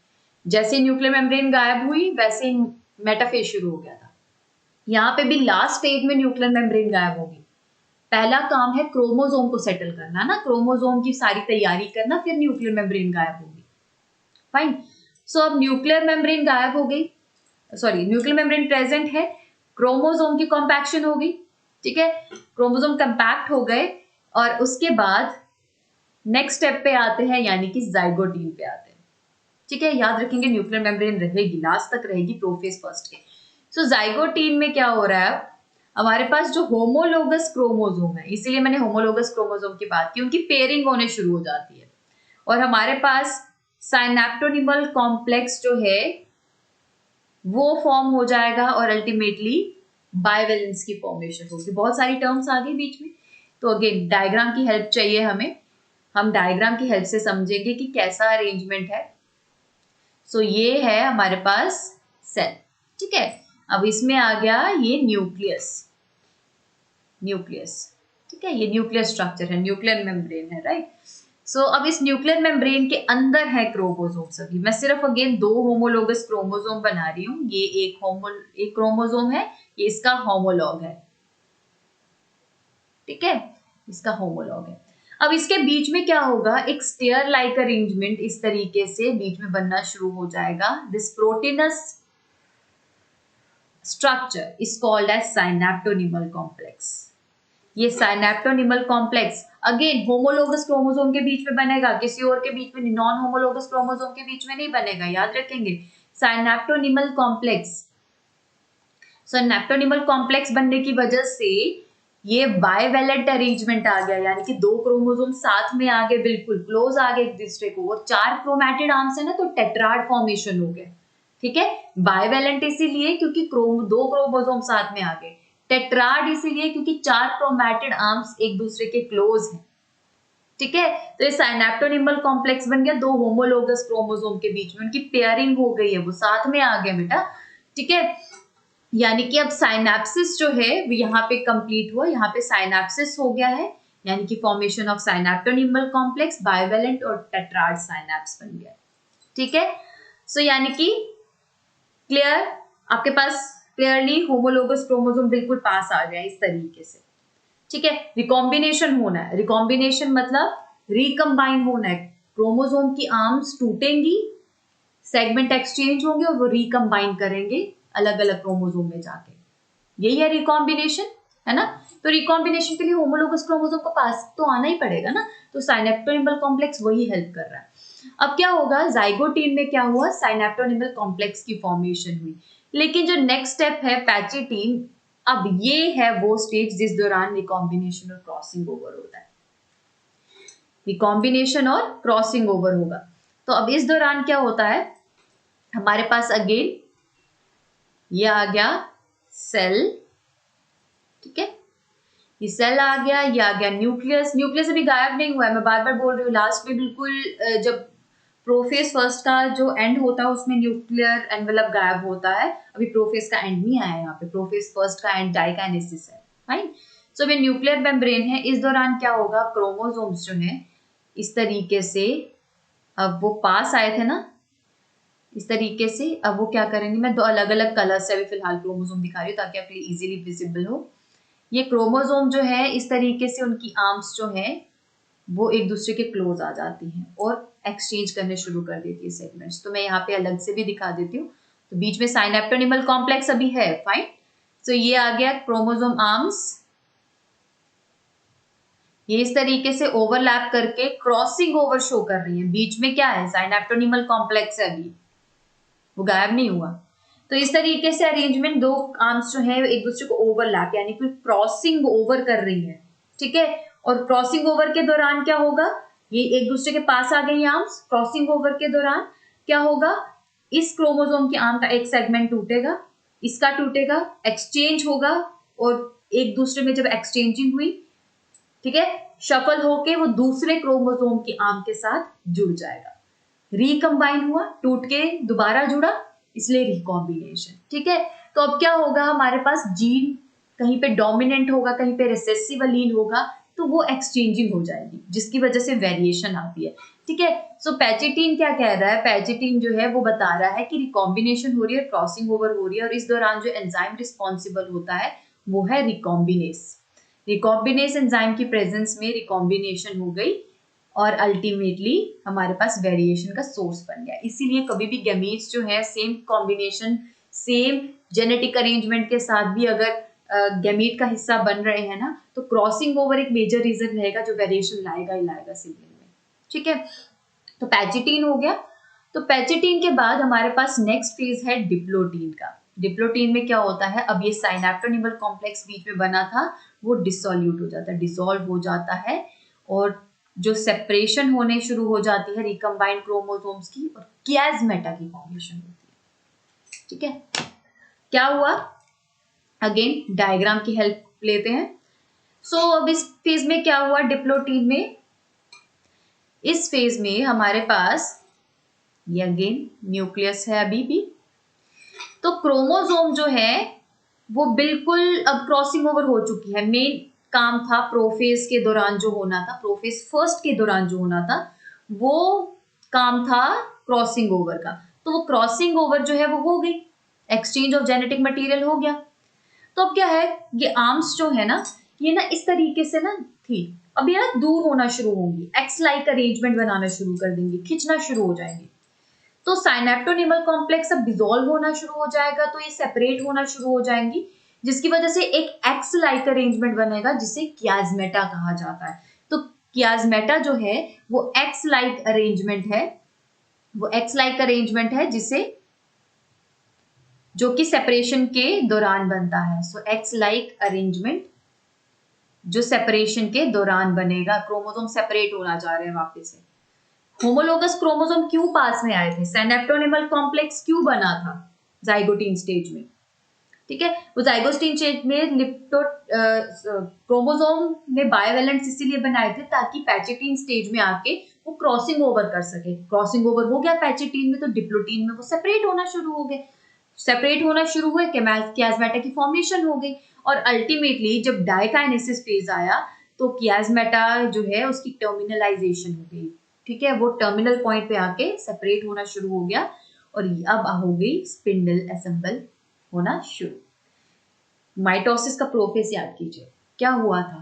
जैसे न्यूक्लियर मेम्ब्रेन गायब हुई वैसे ही मेटाफेज शुरू हो गया था। यहाँ पे भी लास्ट स्टेज में न्यूक्लियर मेम्ब्रेन गायब होगी। पहला काम है क्रोमोसोम को सेटल करना ना, क्रोमोसोम की सारी तैयारी करना, फिर न्यूक्लियर मेम्ब्रेन गायब होगी, फाइन। सो अब न्यूक्लियर मेम्ब्रेन गायब हो गई, सॉरी न्यूक्लियर मेम्ब्रेन प्रेजेंट है, क्रोमोसोम की कॉम्पैक्शन होगी, ठीक है। क्रोमोसोम कंपैक्ट हो गए, और उसके बाद नेक्स्ट स्टेप पे आते हैं, यानी कि जाइगोटीन पे आते हैं। ठीक है, याद रखेंगे न्यूक्लियर मेम्ब्रेन रहेगी, लास्ट तक रहेगी प्रोफेज फर्स्ट के। सो जाइगोटीन में क्या हो रहा है, हमारे पास जो होमोलोगस क्रोमोसोम है, इसीलिए मैंने होमोलोगस क्रोमोसोम की बात की, उनकी पेयरिंग होने शुरू हो जाती है और हमारे पास साइनेप्टोनिमल कॉम्प्लेक्स जो है वो फॉर्म हो जाएगा और अल्टीमेटली बाइवेलेंस की फॉर्मेशन होगी। बहुत सारी टर्म्स आ गई बीच में, तो अगेन डायग्राम की हेल्प चाहिए हमें, हम डायग्राम की हेल्प से समझेंगे कि कैसा अरेंजमेंट है। सो ये है हमारे पास सेल, ठीक है। अब इसमें आ गया ये न्यूक्लियस, ठीक है, ये न्यूक्लियर स्ट्रक्चर है, न्यूक्लियर मेम्ब्रेन है, राइट। सो अब इस न्यूक्लियर मेम्ब्रेन के अंदर है क्रोमोसोम्स। अभी मैं सिर्फ अगेन 2 होमोलोगस क्रोमोसोम बना रही हूँ, ये एक क्रोमोसोम है, ये इसका होमोलॉग है, ठीक है, इसका होमोलॉग है। अब इसके बीच में क्या होगा, एक स्टेयर लाइक अरेंजमेंट इस तरीके से बीच में बनना शुरू हो जाएगा। This proteinous structure is called as synaptonemal complex. ये synaptonemal complex again homologous chromosome के बीच में बनेगा, किसी और के बीच में, नॉन होमोलोगस क्रोमोसोम के बीच में नहीं बनेगा, याद रखेंगे। साइनेप्टोनिमल कॉम्प्लेक्स, साइनेप्टोनिमल कॉम्प्लेक्स बनने की वजह से ये बाइवेलेंट अरेंजमेंट आ गया, यानी कि 2 क्रोमोसोम साथ में आ गए, बिल्कुल क्लोज आ गए एक दूसरे को, और 4 क्रोमैटिड आर्म्स है ना, तो टेट्राड फॉर्मेशन हो गया, ठीक है। बाइवेलेंट इसीलिए क्योंकि 2 क्रोमोसोम साथ में आ गए, टेट्राड इसीलिए क्योंकि 4 क्रोमैटिड आर्म्स एक दूसरे के क्लोज हैं, ठीक है। तो ये साइनेप्टोनिमल कॉम्प्लेक्स बन गया 2 होमोलोगस क्रोमोसोम के बीच में, उनकी पेयरिंग हो गई है, वो साथ में आ गए बेटा, ठीक है। यानी कि अब साइनेप्सिस जो है वो यहाँ पे कंप्लीट हुआ, यहाँ पे साइनेप्सिस हो गया है, यानी कि फॉर्मेशन ऑफ साइनेप्टोनिमल कॉम्प्लेक्स, बाइवेलेंट और टेट्राड साइनेप्स बन गया, ठीक है। सो यानी कि क्लियर, आपके पास क्लियरली होमोलोगस क्रोमोसोम बिल्कुल पास आ गया इस तरीके से, ठीक है। रिकॉम्बिनेशन होना है, रिकॉम्बिनेशन मतलब रिकम्बाइन होना है, क्रोमोसोम की आर्म्स टूटेंगी, सेगमेंट एक्सचेंज होंगे और वो रिकम्बाइन करेंगे अलग अलग क्रोमोसोम में जाके, यही है रिकॉम्बिनेशन, है ना। तो रिकॉम्बिनेशन के लिए होमोलोगस क्रोमोसोम को पास तो आना ही पड़ेगा ना, तो साइनेप्टोनिमल कॉम्प्लेक्स वही हेल्प कर रहा है। अब क्या होगा, जाइगोटीन में क्या हुआ, साइनेप्टोनिमल कॉम्प्लेक्स की फॉर्मेशन हुई, लेकिन जो नेक्स्ट स्टेप है पैचेटीन, अब ये है वो स्टेज जिस दौरान रिकॉम्बिनेशन और क्रॉसिंग ओवर होता है, रिकॉम्बिनेशन और क्रॉसिंग ओवर होगा। तो अब इस दौरान क्या होता है, हमारे पास अगेन ये आ गया सेल, ठीक है, ये सेल आ गया, ये आ गया न्यूक्लियस। न्यूक्लियस अभी गायब नहीं हुआ है, मैं बार बार बोल रही हूँ, लास्ट में बिल्कुल जब प्रोफेज फर्स्ट का जो एंड होता है उसमें न्यूक्लियर एनवेलप गायब होता है, अभी प्रोफेज का एंड नहीं आया, यहाँ पे प्रोफेज फर्स्ट का एंड डाइकाइनेसिस है, फाइन। सो ये न्यूक्लियर मेम्ब्रेन है, इस दौरान क्या होगा, क्रोमोसोम्स जो है इस तरीके से, अब वो पास आए थे ना इस तरीके से, अब वो क्या करेंगे, मैं 2 अलग अलग कलर से अभी फिलहाल क्रोमोसोम दिखा रही हूँ ताकि आपके लिए इजीली विजिबल हो। ये क्रोमोसोम जो है इस तरीके से उनकी आर्म्स जो है वो एक दूसरे के क्लोज आ जाती हैं और एक्सचेंज करने शुरू कर देती है सेगमेंट्स। तो मैं यहाँ पे अलग से भी दिखा देती हूँ, तो बीच में साइनेप्टोनिमल कॉम्प्लेक्स अभी है, फाइन। सो ये आ गया क्रोमोसोम आर्म्स, ये इस तरीके से ओवरलैप करके क्रॉसिंग ओवर शो कर रही है, बीच में क्या है, साइनेप्टोनिमल कॉम्प्लेक्स है, अभी वो गायब नहीं हुआ। तो इस तरीके से अरेंजमेंट, 2 आर्म्स जो है एक दूसरे को ओवरलैप यानी कि क्रॉसिंग ओवर कर रही है, ठीक है। और क्रॉसिंग ओवर के दौरान क्या होगा, ये एक दूसरे के पास आ गई आर्म्स, क्रॉसिंग ओवर के दौरान क्या होगा, इस क्रोमोसोम की आर्म का एक सेगमेंट टूटेगा, इसका टूटेगा, एक्सचेंज होगा, और एक दूसरे में जब एक्सचेंजिंग हुई, ठीक है, शफल होके वो दूसरे क्रोमोसोम की आर्म के साथ जुड़ जाएगा, रिकम्बाइन हुआ, टूट के दोबारा जुड़ा, इसलिए रिकॉम्बिनेशन, ठीक है। तो अब क्या होगा, हमारे पास जीन कहीं पे डोमिनेंट होगा, कहीं पे रिसेसिव एलील होगा, तो वो एक्सचेंजिंग हो जाएगी जिसकी वजह से वेरिएशन आती है, ठीक है। सो पैचेटीन क्या कह रहा है, पैचेटीन जो है वो बता रहा है कि रिकॉम्बिनेशन हो रही है, क्रॉसिंग ओवर हो रही है, और इस दौरान जो एंजाइम रिस्पॉन्सिबल होता है वो है रिकॉम्बिनेस। रिकॉम्बिनेस एंजाइम की प्रेजेंस में रिकॉम्बिनेशन हो गई और अल्टीमेटली हमारे पास वेरिएशन का सोर्स बन गया। इसीलिए कभी भी गैमीट्स जो है same combination, same genetic arrangement के साथ भी अगर गैमीट का हिस्सा बन रहे हैं ना, तो क्रॉसिंग ओवर एक मेजर रीजन रहेगा जो वेरिएशन लाएगा ही लाएगा सिबलिंग में, ठीक है। तो पैचेटीन हो गया, तो पैचेटीन के बाद हमारे पास नेक्स्ट फेज है डिप्लोटीन का। डिप्लोटीन में क्या होता है, अब ये साइनेप्टोनिमल कॉम्प्लेक्स बीच में बना था वो डिसोल्यूट हो जाता है, डिसॉल्व हो जाता है, और जो सेपरेशन होने शुरू हो जाती है रिकम्बाइंड क्रोमोसोम्स की, और कियास्मेटा की फॉर्मेशन होती है। ठीक है, क्या हुआ, अगेन डायग्राम की हेल्प लेते हैं। अब इस फेज में क्या हुआ, डिप्लोटीन में इस फेज में हमारे पास ये अगेन न्यूक्लियस है अभी भी, तो क्रोमोसोम जो है वो बिल्कुल अब क्रॉसिंग ओवर हो चुकी है। मेन काम था प्रोफेज के दौरान जो होना था, प्रोफेज फर्स्ट के दौरान जो होना था वो काम था क्रॉसिंग ओवर का। तो वो क्रॉसिंग ओवर जो है वो हो गई, एक्सचेंज ऑफ जेनेटिक मटेरियल हो गया। तो अब क्या है, ये आर्म्स जो है ना, ये ना इस तरीके से ना थी, अब ये ना दूर होना शुरू होंगी, एक्स लाइक अरेंजमेंट बनाना शुरू कर देंगे, खिंचना शुरू हो जाएंगे। तो साइनेप्टोनिमल कॉम्प्लेक्स अब डिसॉल्व होना शुरू हो जाएगा, तो ये सेपरेट होना शुरू हो जाएंगी, जिसकी वजह से एक एक्स लाइक अरेंजमेंट बनेगा जिसे कियास्मेटा कहा जाता है। तो कियास्मेटा जो है वो एक्स लाइक अरेंजमेंट है, वो एक्स लाइक अरेंजमेंट है जिसे जो कि सेपरेशन के दौरान बनता है। सो एक्स लाइक अरेंजमेंट जो सेपरेशन के दौरान बनेगा, क्रोमोसोम सेपरेट होना जा रहे हैं वापस से। होमोलोगस क्रोमोसोम क्यों पास में आए थे, साइनेप्टोनिमल कॉम्प्लेक्स क्यों बना था जाइगोटीन स्टेज में। ठीक है, वो जाइगोटीन स्टेज में लिप्टो क्रोमोसोम में बायोवेलेंट्स इसीलिए बनाए थे ताकि पैचेटीन स्टेज में आके वो क्रॉसिंग ओवर कर सके। क्रॉसिंग ओवर हो गया पैचेटीन में, तो डिप्लोटीन में वो सेपरेट होना शुरू हो गए, सेपरेट होना शुरू हुए, कियास्मेटा की फॉर्मेशन हो गई, और अल्टीमेटली जब डाइकाइनेसिस फेज आया तो कियास्मेटा जो है उसकी टर्मिनलाइजेशन हो गई। ठीक है, वो टर्मिनल पॉइंट पे आके सेपरेट होना शुरू हो गया, और अब हो गई स्पिंडल असेंबल होना शुरू। माइटोसिस का प्रोफेस याद कीजिए, क्या हुआ था,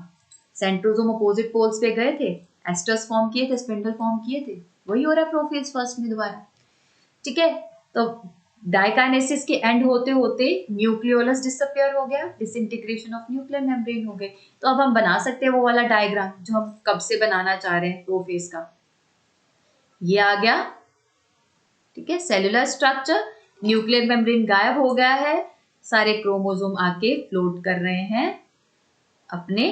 सेंट्रोसोम अपोजिट पोल्स पे गए थे, एस्टर्स फॉर्म किए थे, स्पिंडल फॉर्म किए थे, वही हो रहा है प्रोफेस फर्स्ट में दोबारा। ठीक है, तो डाइकाइनेसिस के एंड होते होते न्यूक्लियोलस डिसअपियर हो गया, डिसइंटीग्रेशन ऑफ न्यूक्लियर मेम्ब्रेन हो गई। तो अब हम बना सकते हैं वो वाला डायग्राम जो हम कब से बनाना चाह रहे हैं प्रोफेस का, ये आ गया। ठीक है, सेलुलर स्ट्रक्चर, न्यूक्लियर मेम्ब्रेन गायब हो गया है, सारे क्रोमोसोम आके फ्लोट कर रहे हैं अपने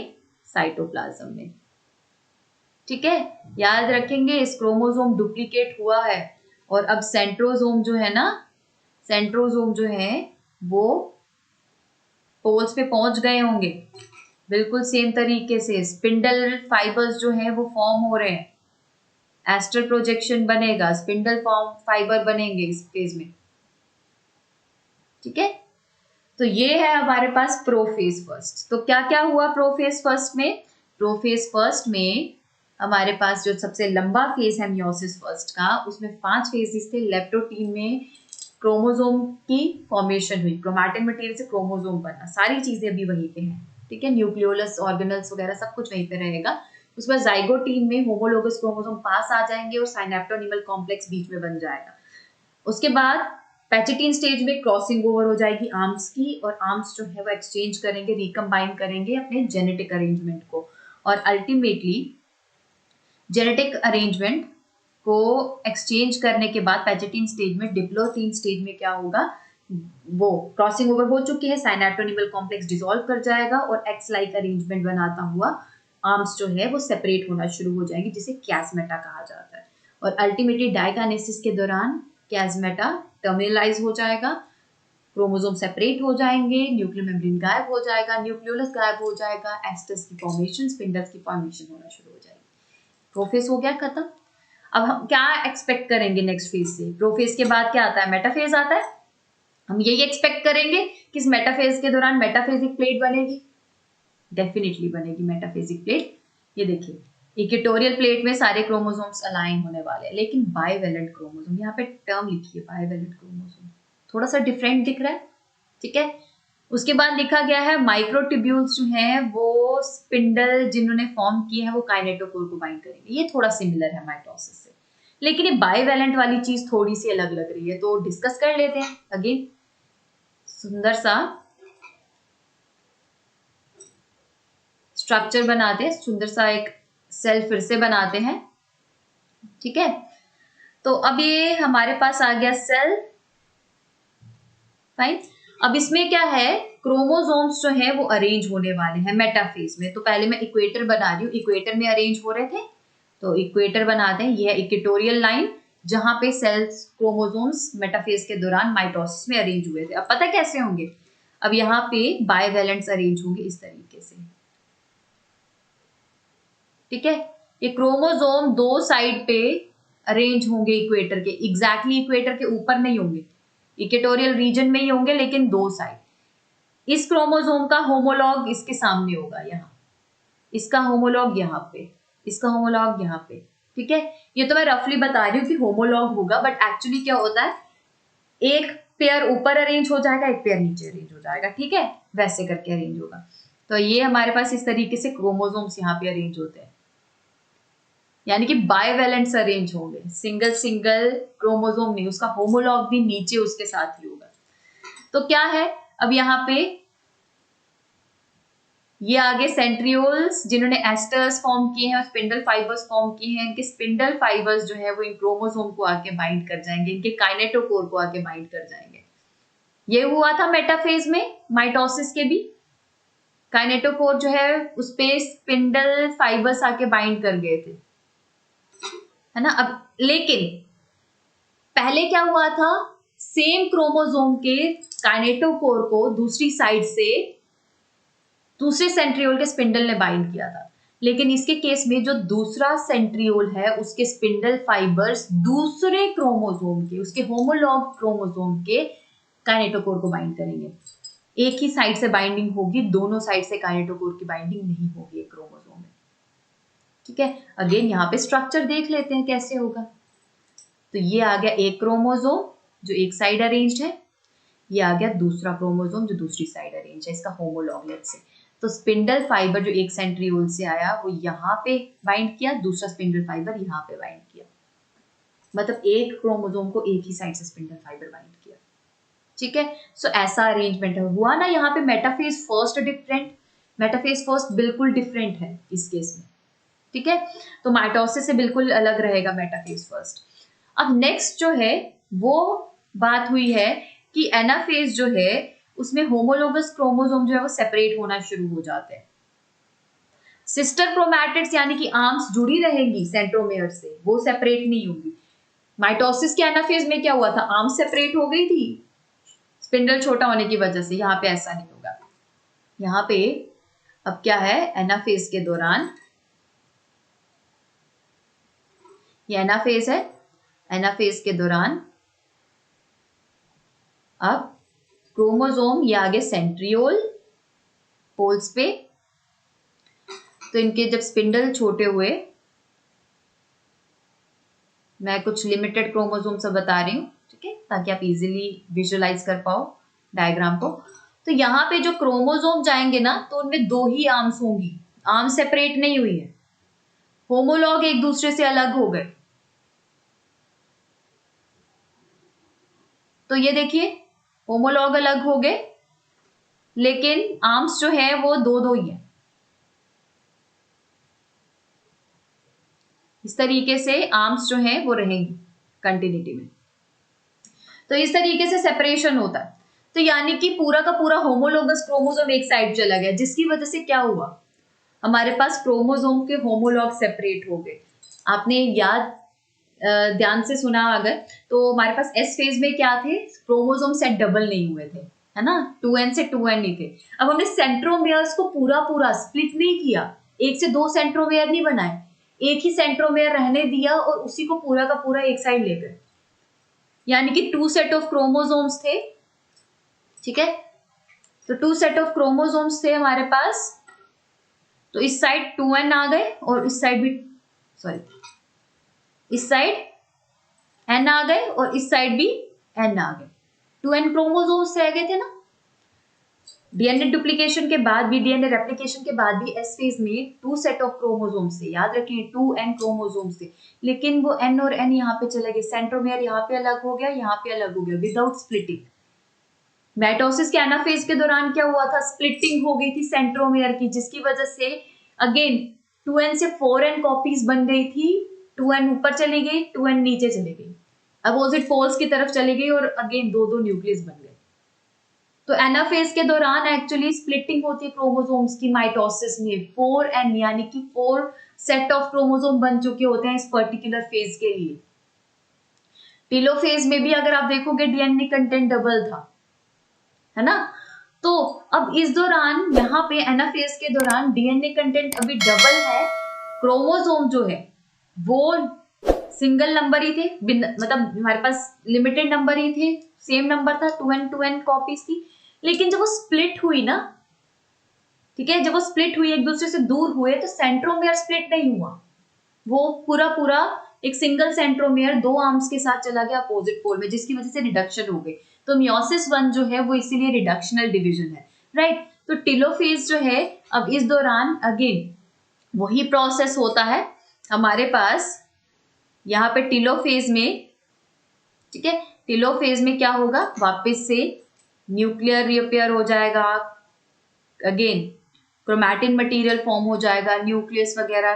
साइटोप्लाज्म में। ठीक है, याद रखेंगे इस क्रोमोसोम डुप्लीकेट हुआ है, और अब सेंट्रोसोम जो है ना, सेंट्रोसोम जो है वो पोल्स पे पहुंच गए होंगे, बिल्कुल सेम तरीके से स्पिंडल फाइबर्स जो है वो फॉर्म हो रहे हैं, एस्ट्रल प्रोजेक्शन बनेगा, स्पिंडल फॉर्म फाइबर बनेंगे इस फेज में। ठीक है, तो ये है हमारे पास प्रोफेज फर्स्ट। तो क्या क्या हुआ प्रोफेज फर्स्ट में, प्रोफेज फर्स्ट में हमारे पास जो सबसे लंबा फेज है मियोसिस फर्स्ट का, उसमें 5 फेजेस थे। लेप्टोटीन में क्रोमोसोम की फॉर्मेशन हुई, क्रोमैटिन मटेरियल से क्रोमोसोम बना, सारी चीजें अभी वहीं पे हैं। ठीक है, न्यूक्लियोलस ऑर्गेनल्स वगैरह सब कुछ वहीं पे रहेगा। उसके बाद जाइगोटीन में होमोलोगस क्रोमोसोम पास आ जाएंगे और साइनेप्टोनिमल कॉम्प्लेक्स बीच में बन जाएगा। उसके बाद पैचेटीन स्टेज में क्रॉसिंग ओवर हो जाएगी आर्म्स की, और आर्म्स जो है वो एक्सचेंज करेंगे, रिकम्बाइन करेंगे अपने जेनेटिक अरेंजमेंट को, और अल्टीमेटली जेनेटिक अरेंजमेंट को एक्सचेंज करने के बाद पैचेटीन स्टेज में, डिप्लोटीन स्टेज में क्या होगा, वो क्रॉसिंग ओवर हो चुकी है, साइनेप्टोनिमल कॉम्प्लेक्स डिसॉल्व कर जाएगा और एक्स लाइक अरेंजमेंट बनाता हुआ आर्म्स जो है वो सेपरेट होना शुरू हो जाएंगी, जिसे कियास्मेटा कहा जाता है। और अल्टीमेटली डाइकाइनेसिस के दौरान कियास्मेटा टर्मिनलाइज हो जाएगा, क्रोमोसोम सेपरेट हो जाएंगे, न्यूक्लियर मेम्ब्रेन गायब हो जाएगा, न्यूक्लियोलस गायब हो जाएगा, एस्टर्स की फॉर्मेशन, स्पिंडल्स की फॉर्मेशन होना शुरू हो जाएगी। प्रोफेज हो गया खत्म। अब हम क्या एक्सपेक्ट करेंगे नेक्स्ट फेज से, प्रोफेज के बाद क्या आता है, मेटाफेज आता है। हम यही एक्सपेक्ट करेंगे कि इस मेटाफेज के दौरान मेटाफेजिक प्लेट बनेगी, डेफिनेटली बनेगी मेटाफेजिक प्लेट। ये देखिए, इक्वेटोरियल प्लेट में सारे क्रोमोसोम्स अलाइन होने वाले हैं, लेकिन बाइवेलेंट क्रोमोसोम, यहाँ पे टर्म लिखिए बाइवेलेंट क्रोमोसोम, थोड़ा सा डिफरेंट दिख रहा है। ठीक है, उसके बाद लिखा गया है माइक्रोट्यूब्यूल्स जो हैं वो स्पिंडल जिन्होंने फॉर्म किए हैं वो काइनेटोकोर को बाइंड करेंगे। ये थोड़ा सिमिलर है माइटोसिस से, लेकिन ये बाइवेलेंट वाली चीज थोड़ी सी अलग लग रही है, तो डिस्कस कर लेते हैं। अगेन सुंदर सा स्ट्रक्चर बनाते हैं, सुंदर सा एक सेल फिर से बनाते हैं। ठीक है, तो अब ये हमारे पास आ गया सेल, फाइन। अब इसमें क्या है, क्रोमोसोम्स जो है वो अरेंज होने वाले हैं मेटाफेज में। तो पहले मैं इक्वेटर बना रही हूँ, इक्वेटर में अरेंज हो रहे थे, तो इक्वेटर बना दें। ये है इक्वेटोरियल लाइन जहां पे सेल्स क्रोमोसोम्स मेटाफेज के दौरान माइटोसिस में अरेंज हुए थे। अब पता कैसे होंगे, अब यहाँ पे बाइवेलेंट्स अरेंज होंगे इस तरीके से, ठीक है। ये क्रोमोसोम दो साइड पे अरेंज होंगे इक्वेटर के, एग्जैक्टली इक्वेटर के ऊपर नहीं होंगे, इक्वेटोरियल रीजन में ही होंगे, लेकिन दो साइड। इस क्रोमोसोम का होमोलॉग इसके सामने होगा, यहाँ इसका होमोलॉग यहाँ पे, इसका होमोलॉग यहाँ पे, ठीक है। ये तो मैं रफली बता रही हूँ कि होमोलॉग होगा, बट एक्चुअली क्या होता है, एक पेयर ऊपर अरेंज हो जाएगा, एक पेयर नीचे अरेंज हो जाएगा, ठीक है, वैसे करके अरेंज होगा। तो ये हमारे पास इस तरीके से क्रोमोसोम्स यहाँ पे अरेंज होते हैं, यानी कि बाइवेलेंट्स अरेंज होंगे, सिंगल सिंगल क्रोमोसोम नहीं, उसका होमोलॉग भी नीचे उसके साथ ही होगा। तो क्या है, अब यहाँ पे ये आगे सेंट्रियोल्स जिन्होंने एस्टर्स फॉर्म किए हैं और स्पिंडल फाइबर्स फॉर्म किए हैं, इनके स्पिंडल फाइबर्स जो है वो इन क्रोमोसोम को आके बाइंड कर जाएंगे, इनके काइनेटोकोर को आके बाइंड कर जाएंगे। ये हुआ था मेटाफेज में माइटोसिस के भी, काइनेटोकोर जो है उस पे स्पिंडल फाइबर्स आके बाइंड कर गए थे, है ना। अब लेकिन पहले क्या हुआ था, सेम क्रोमोसोम के काइनेटोकोर को दूसरी साइड से दूसरे सेंट्रियोल के स्पिंडल ने बाइंड किया था, लेकिन इसके केस में जो दूसरा सेंट्रियोल है उसके स्पिंडल फाइबर्स दूसरे क्रोमोसोम के, उसके होमोलॉग क्रोमोसोम के काइनेटोकोर को बाइंड करेंगे। एक ही साइड से बाइंडिंग होगी, दोनों साइड से काइनेटोकोर की बाइंडिंग नहीं होगी एक क्रोमोसोम में, ठीक है। अगेन यहाँ पे स्ट्रक्चर देख लेते हैं कैसे होगा। तो ये आ गया एक क्रोमोसोम जो एक साइड अरेंज्ड है, ये आ गया दूसरा क्रोमोसोम जो दूसरी साइड अरेंज है, इसका होमोलॉग लेट्स से। तो स्पिंडल फाइबर जो एक सेंट्रियोल से आया वो यहाँ पे बाइंड किया, दूसरा स्पिंडल फाइबर यहाँ पे बाइंड किया, मतलब एक क्रोमोसोम को एक ही साइड से स्पिंडल फाइबर बाइंड किया, ठीक है। सो ऐसा अरेंजमेंट हुआ ना यहाँ पे। Metaphase first different, metaphase first बिल्कुल डिफरेंट है इस केस में, ठीक है। तो माइटोसिस से बिल्कुल अलग रहेगा मेटाफेज फर्स्ट। अब नेक्स्ट जो है वो बात हुई है कि एनाफेज जो है उसमें होमोलोगस क्रोमोसोम जो है वो सेपरेट होना शुरू हो जाते हैं। सिस्टर क्रोमैटिड्स यानी कि आर्म्स जुड़ी रहेंगी सेंट्रोमेयर से, वो सेपरेट नहीं होंगी। माइटोसिस के एनाफेज में क्या हुआ था, आर्म सेपरेट हो गई थी स्पिंडल छोटा होने की वजह से, यहाँ पे ऐसा नहीं होगा। यहाँ पे अब क्या है, एनाफेज के दौरान, ये एनाफेज है, एनाफेज के दौरान अब क्रोमोसोम ये आगे सेंट्रियोल पोल्स पे, तो इनके जब स्पिंडल छोटे हुए, मैं कुछ लिमिटेड क्रोमोसोम सब बता रही हूँ, ठीक है, ताकि आप इजीली विजुअलाइज कर पाओ डायग्राम को। तो यहाँ पे जो क्रोमोसोम जाएंगे ना, तो उनमें दो ही आर्म्स होंगी, आर्म सेपरेट नहीं हुई है, होमोलॉग एक दूसरे से अलग हो गए। तो ये देखिए होमोलॉग अलग हो गए, लेकिन आर्म्स जो है वो दो दो ही है। इस तरीके से आर्म्स जो है वो रहेंगी कंटिन्यूटी में। तो इस तरीके से सेपरेशन होता है। तो यानी कि पूरा का पूरा होमोलोगस क्रोमोसोम एक साइड चला गया, जिसकी वजह से क्या हुआ, हमारे पास क्रोमोसोम के होमोलॉग सेपरेट हो गए। आपने याद ध्यान से सुना अगर, तो हमारे पास एस फेज में क्या थे, क्रोमोसोम सेट डबल नहीं हुए थे, है ना, 2n से 2n नहीं थे। अब हमने सेंट्रोमेयर्स को पूरा पूरा स्प्लिट नहीं किया, एक से दो सेंट्रोमेयर नहीं बनाए, एक ही सेंट्रोमेयर रहने दिया और उसी को पूरा का पूरा एक साइड ले गए, यानी कि 2 सेट ऑफ क्रोमोसोम्स थे, ठीक है। तो 2 सेट ऑफ क्रोमोसोम्स थे हमारे पास, तो इस साइड 2n आ गए और इस साइड भी, सॉरी, इस साइड n आ गए और इस साइड भी n आ गए, 2n क्रोमोसोम्स रह गए थे ना। डीएनए डुप्लीकेशन के बाद भी, डीएनए रेप्लिकेशन के बाद भी एस फेज में 2 सेट ऑफ क्रोमोसोम्स थे, याद रखिए 2n क्रोमोसोम्स थे, लेकिन वो n और n यहाँ पे चले गए, सेंट्रोमेयर यहाँ पे अलग हो गया, यहाँ पे अलग हो गया, विदाउट स्प्लिटिंग। माइटोसिस के एनाफेज के दौरान क्या हुआ था, स्प्लिटिंग हो गई थी सेंट्रोमेयर की, जिसकी वजह से अगेन 2n से 4n कॉपीज बन गई थी, 2n ऊपर चली गई, 2n नीचे चली गई, अपोजिट पोल्स की तरफ चली गई और अगेन दो दो न्यूक्लियस बन गए। तो एनाफेज के दौरान एक्चुअली स्प्लिटिंग होती है क्रोमोसोम्स की माइटोसिस में, 4n यानी कि 4 सेट ऑफ क्रोमोसोम बन चुके होते हैं इस पर्टिकुलर फेज के लिए। टेलोफेज में भी अगर आप देखोगे डीएनए कंटेंट डबल था, है ना। तो अब इस दौरान यहाँ पे एनाफेज के दौरान डीएनए कंटेंट अभी डबल है, क्रोमोसोम जो है वो सिंगल नंबर ही थे, मतलब हमारे पास लिमिटेड नंबर ही थे, सेम नंबर था, 2n कॉपीज थी। लेकिन जब वो स्प्लिट हुई ना, ठीक है, जब वो स्प्लिट हुई, एक दूसरे से दूर हुए, तो सेंट्रोमेयर स्प्लिट नहीं हुआ, वो पूरा पूरा एक सिंगल सेंट्रोमेयर दो आर्म्स के साथ चला गया अपोजिट पोल में, जिसकी वजह से रिडक्शन हो गई। तो मियोसिस 1 जो है वो इसीलिए रिडक्शनल डिवीजन है, राइट। तो टेलोफेज जो है अब इस दौरान अगेन वही प्रोसेस होता है हमारे पास यहाँ पे टेलोफेज में, ठीक है। टेलोफेज में क्या होगा, वापस से न्यूक्लियर रिअपेयर हो जाएगा, अगेन क्रोमैटिन मटेरियल फॉर्म हो जाएगा, न्यूक्लियस वगैरह,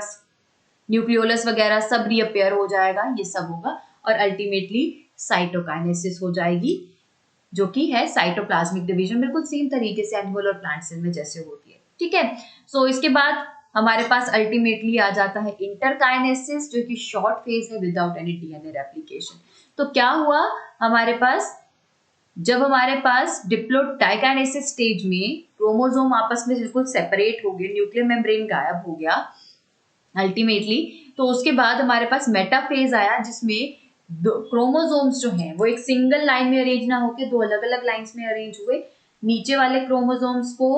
न्यूक्लियोलस वगैरह सब रीअपेयर हो जाएगा, ये सब होगा, और अल्टीमेटली साइटोकाइनेसिस हो जाएगी, जो कि है साइटोप्लाज्मिक डिवीजन, बिल्कुल सेम तरीके से एनिमल और प्लांट सेल में जैसे होती है, ठीक है। सो इसके बाद हमारे पास अल्टीमेटली आ जाता है इंटरकाइनेसिस, जो कि शॉर्ट फेज है विदाउट एनी डीएनए रेप्लिकेशन। तो क्या हुआ हमारे पास, जब हमारे पास डिप्लो डाइकाइनेसिस स्टेज में क्रोमोसोम आपस में बिल्कुल सेपरेट हो गए, न्यूक्लियर मेम्ब्रेन गायब हो गया अल्टीमेटली, तो उसके बाद हमारे पास मेटाफेज आया, जिसमें क्रोमोसोम्स जो हैं वो एक सिंगल लाइन में अरेंज ना होकर दो अलग अलग लाइंस में अरेंज हुए। नीचे वाले क्रोमोसोम्स को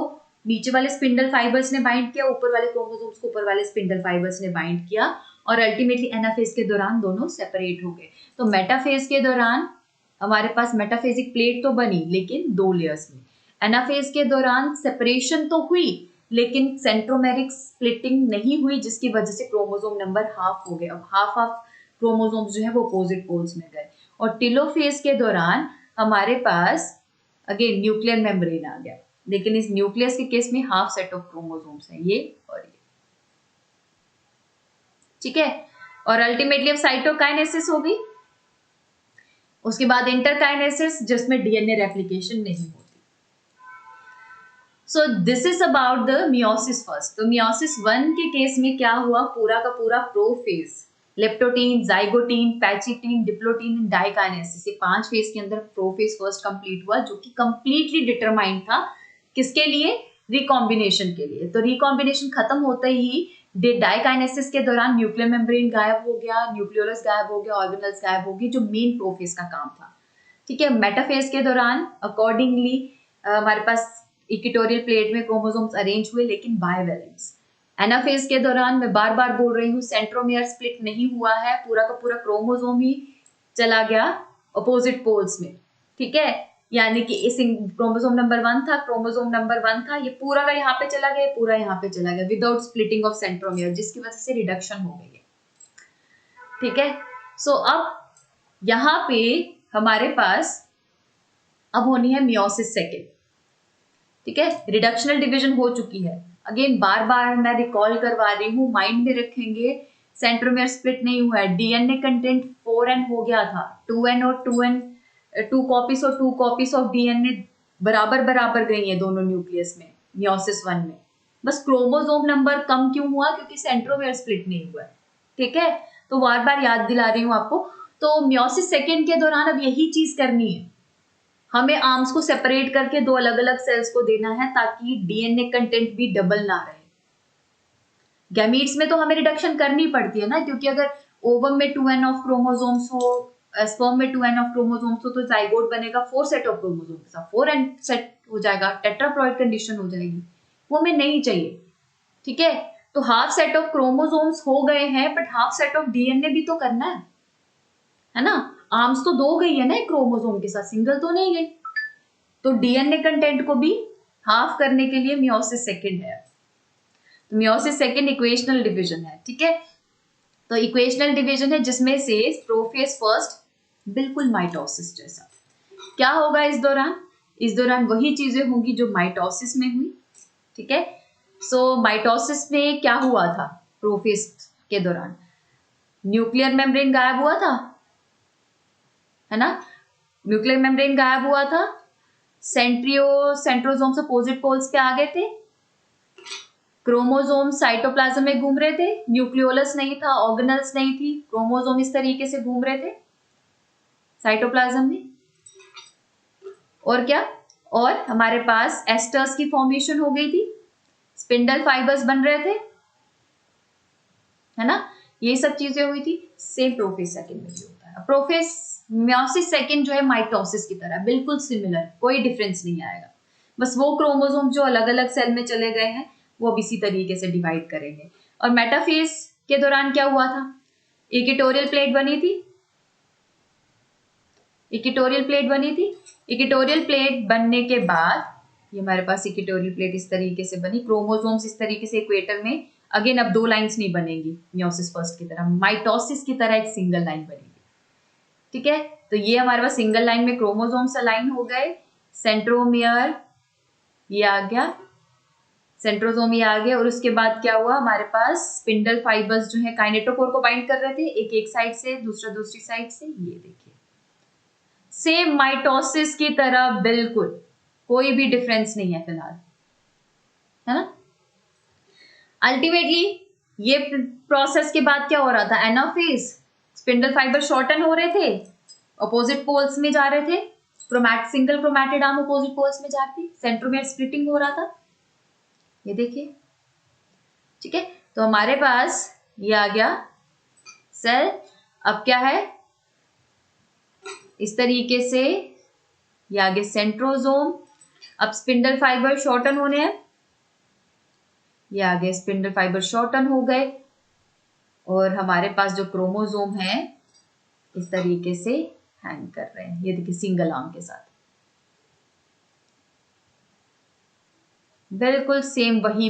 नीचे वाले स्पिंडल फाइबर्स ने बाइंड किया, ऊपर वाले क्रोमोसोम्स को ऊपर वाले स्पिंडल फाइबर्स ने बाइंड किया, और अल्टीमेटली एनाफेज के दौरान दोनों सेपरेट हो गए। तो मेटाफेज के दौरान हमारे पास मेटाफेजिक प्लेट तो बनी, लेकिन 2 लेयर्स में। एनाफेज के दौरान सेपरेशन तो हुई, लेकिन सेंट्रोमेरिक स्प्लिटिंग नहीं हुई, जिसकी वजह से क्रोमोसोम नंबर हाफ हो गए। अब हाफ हाफ क्रोमोसोम्स जो है वो अपोजिट पोल्स में गए। और टेलोफेज के दौरान हमारे पास अगेन न्यूक्लियर मेम्ब्रेन आ गया, लेकिन इस न्यूक्लियस के केस में हाफ सेट ऑफ क्रोमोसोम्स हैं, ये और ये, ठीक है। और अल्टीमेटली अब साइटोकाइनेसिस होगी, उसके बाद इंटरकाइनेसिस, जिसमें डीएनए रेप्लिकेशन नहीं होती। So this is about the meiosis first. तो मियोसिस 1 के केस में क्या हुआ, पूरा का पूरा prophase, leptotene, zygotene, pachytene, diplotene, diakinesis, ये 5 फेज के अंदर प्रोफेज फर्स्ट कंप्लीट हुआ, जो कि कंप्लीटली डिटरमाइंड था किसके लिए, रिकॉम्बिनेशन के लिए। तो रिकॉम्बिनेशन खत्म होते ही डाइकाइनेसिस के दौरान न्यूक्लियर मेम्ब्रेन गायब हो गया, न्यूक्लियोलस गायब हो गया, ऑर्गेनल्स गायब हो गए, जो मेन प्रोफेज का काम था, ठीक है। मेटाफेज के दौरान अकॉर्डिंगली हमारे पास इक्वेटोरियल प्लेट में क्रोमोसोम्स अरेंज हुए, लेकिन बाइवेलेंस। एनाफेज के दौरान मैं बार बार बोल रही हूँ, सेंट्रोमियर स्प्लिट नहीं हुआ है, पूरा का पूरा क्रोमोसोम ही चला गया अपोजिट पोल्स में, ठीक है। यानी कि इस क्रोमोसोम नंबर 1 था, क्रोमोसोम नंबर 1 था, ये पूरा का यहाँ पे चला गया, पूरा यहाँ पे चला गया, विदाउट स्प्लिटिंग ऑफ सेंट्रोमियर, जिसकी वजह से रिडक्शन हो गई है, ठीक है। सो अब यहाँ पे हमारे पास अब होनी है मियोसिस सेकेंड, ठीक है। रिडक्शनल डिवीजन हो चुकी है, अगेन बार बार मैं रिकॉल करवा रही हूँ, माइंड में रखेंगे, सेंट्रोमियर स्प्लिट नहीं हुआ है, डीएनए कंटेंट 4n हो गया था, 2n और 2n, 2 कॉपीज और 2 कॉपीज ऑफ डीएनए बराबर बराबर गई है दोनों न्यूक्लियस में मियोसिस 1 में। बस क्रोमोसोम नंबर कम क्यों हुआ, क्योंकि सेंट्रोमियर स्प्लिट नहीं हुआ है, ठीक है। तो बार बार याद दिला रही हूँ आपको। तो मियोसिस सेकेंड के दौरान अब यही चीज करनी है, हमें आर्म्स को सेपरेट करके दो अलग अलग सेल्स को देना है, ताकि डीएनए कंटेंट भी डबल ना रहे। गैमीट्स में तो हमें रिडक्शन करनी पड़ती है ना, क्योंकि अगर ओवम में 2n ऑफ क्रोमोसोम्स हो, स्पर्म में 2n ऑफ क्रोमोसोम्स हो, तो जाइगोट बनेगा 4 सेट ऑफ क्रोमोसोम के साथ, 4n सेट हो जाएगा, टेट्राप्लॉइड कंडीशन हो जाएगी, वो हमें नहीं चाहिए, ठीक है। तो हाफ सेट ऑफ क्रोमोसोम्स हो गए हैं, but half set of DNA भी तो करना है ना। आर्म्स तो 2 गई है ना क्रोमोसोम के साथ, सिंगल तो नहीं गई। तो डीएनए कंटेंट को भी हाफ करने के लिए मियोसिस सेकेंड है। तो मियोसिस सेकेंड इक्वेशनल डिवीजन है, ठीक है। तो इक्वेशनल डिवीजन है, जिसमें से प्रोफेज फर्स्ट बिल्कुल माइटोसिस जैसा। क्या होगा इस दौरान, इस दौरान वही चीजें होंगी जो माइटोसिस में हुई, ठीक है। सो माइटोसिस में क्या हुआ था, प्रोफेज के दौरान न्यूक्लियर मेम्ब्रेन गायब हुआ था, है ना। न्यूक्लियर मेम्ब्रेन गायब हुआ था, सेंट्रोसोम्स अपोजिट पोल्स पे आ गए थे, क्रोमोसोम साइटोप्लाज्म में घूम रहे थे, न्यूक्लियोलस नहीं था, ऑर्गेनल्स नहीं थी, क्रोमोसोम इस तरीके से घूम रहे थे साइटोप्लाज्म में। और क्या, और हमारे पास एस्टर्स की फॉर्मेशन हो गई थी, स्पिंडल फाइबर्स बन रहे थे, है ना। ये सब चीजें हुई थी। सेम प्रोफेज सेकंड में भी होता है। प्रोफेज मियोसिस सेकंड जो है माइटोसिस की तरह बिल्कुल सिमिलर, कोई डिफरेंस नहीं आएगा। बस वो क्रोमोसोम जो अलग अलग सेल में चले गए हैं वो अब इसी तरीके से डिवाइड करेंगे। और मेटाफेज के दौरान क्या हुआ था, इक्वेटोरियल प्लेट बनी थी, इक्वेटोरियल प्लेट बनी थी। इक्वेटोरियल प्लेट बनने के बाद ये हमारे पास इक्वेटोरियल प्लेट इस तरीके से बनी, क्रोमोसोम्स इस तरीके से इक्वेटर में, अगेन अब दो लाइंस नहीं बनेंगी मियोसिस फर्स्ट की तरह, माइटोसिस की तरह एक सिंगल लाइन बनेगी। ठीक है, तो ये हमारे पास सिंगल लाइन में क्रोमोसोम्स अलाइन हो गए, सेंट्रोमियर ये आ गया, सेंट्रोसोम ये आ गए, और उसके बाद क्या हुआ, हमारे पास स्पिंडल फाइबर्स जो है काइनेटोकोर को बाइंड कर रहे थे, एक एक साइड से, दूसरा दूसरी साइड से। ये देखिए सेम माइटोसिस की तरह बिल्कुल, कोई भी डिफरेंस नहीं है फिलहाल, है ना। अल्टीमेटली ये प्रोसेस के बाद क्या हो रहा था, एनाफेज, स्पिंडल फाइबर शॉर्टन हो रहे थे, अपोजिट पोल्स में जा रहे थे, single chromatid arm opposite poles में जाती, सेंट्रोमियर स्प्लिटिंग हो रहा था, ये देखिए। ठीक है, तो हमारे पास ये आ गया सेल। अब क्या है, इस तरीके से ये आगे सेंट्रोसोम, अब स्पिंडल फाइबर शॉर्टन होने हैं, ये आगे स्पिंडल फाइबर शॉर्टन हो गए, और हमारे पास जो क्रोमोसोम है इस तरीके से हैंग कर रहे हैं, ये देखिए सिंगल आर्म के साथ, बिल्कुल सेम वही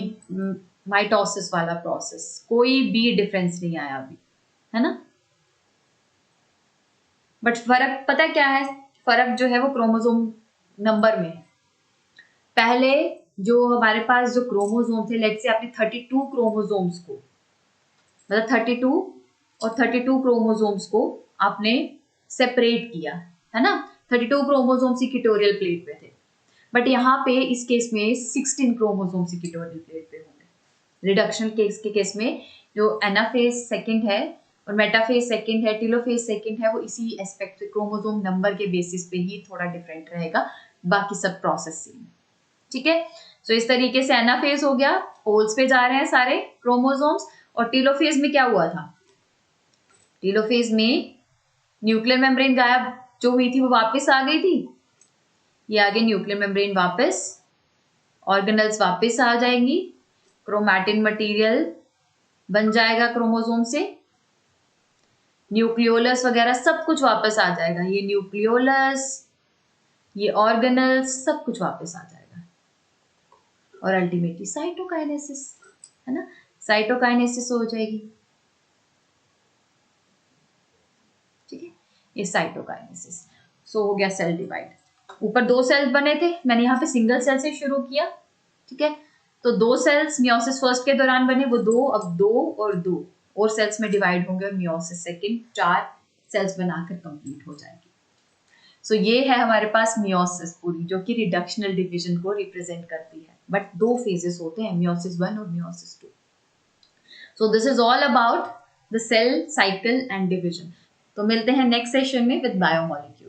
माइटोसिस वाला प्रोसेस, कोई भी डिफरेंस नहीं आया अभी, है ना। बट फर्क पता क्या है, फर्क जो है वो क्रोमोसोम नंबर में है। पहले जो हमारे पास जो क्रोमोसोम थे, लेट्स से आपने 32 क्रोमोसोम्स को, मतलब 32 और 32 क्रोमोसोम्स को आपने सेपरेट किया, है ना। 32 क्रोमोसोम्स इक्वेटोरियल प्लेट पे थे, बट यहाँ पे इस केस में 16 क्रोमोसोम्स इक्वेटोरियल प्लेट पे होंगे। रिडक्शन केस के केस में जो एनाफेज सेकंड है और मेटाफेज सेकंड है, टेलोफेज सेकंड है, वो इसी एस्पेक्ट पे क्रोमोसोम नंबर के बेसिस पे ही थोड़ा डिफरेंट रहेगा, बाकी सब प्रोसेस सेम। ठीक है, सो इस तरीके से एनाफेज हो गया, पोल्स पे जा रहे हैं सारे क्रोमोसोम्स। और टेलोफेज में क्या हुआ था, टेलोफेज में न्यूक्लियर मेम्ब्रेन गायब जो हुई थी वो वापस आ गई थी, ये आगे न्यूक्लियर मेम्ब्रेन वापस, ऑर्गेनल्स वापस आ जाएंगी, क्रोमैटिन मटेरियल बन जाएगा क्रोमोसोम से, न्यूक्लियोलस वगैरह सब कुछ वापस आ जाएगा, ये न्यूक्लियोलस, ये ऑर्गेनल्स सब कुछ वापस आ जाएगा, और अल्टीमेटली साइटोकाइनेसिस, है ना, साइटोकाइनेसिस हो जाएगी। ठीक है, ये साइटोकाइनेसिस। सो हो गया सेल डिवाइड। ऊपर दो सेल्स बने थे, मैंने यहाँ पे सिंगल सेल से शुरू किया। ठीक है, तो दो सेल्स मियोसिस फर्स्ट के दौरान बने, वो दो, अब दो और दो और सेल्स में डिवाइड होंगे, और मियोसिस सेकंड 4 सेल्स बनाकर कंप्लीट हो जाएगी। सो ये है हमारे पास मियोसिस पूरी, जो कि रिडक्शनल डिवीजन को रिप्रेजेंट करती है, बट दो फेजेस होते हैं, मियोसिस 1 और meiosis 2। So this is all about the cell cycle and division. तो मिलते हैं नेक्स्ट सेशन में विद बायोमोलिक्यूल।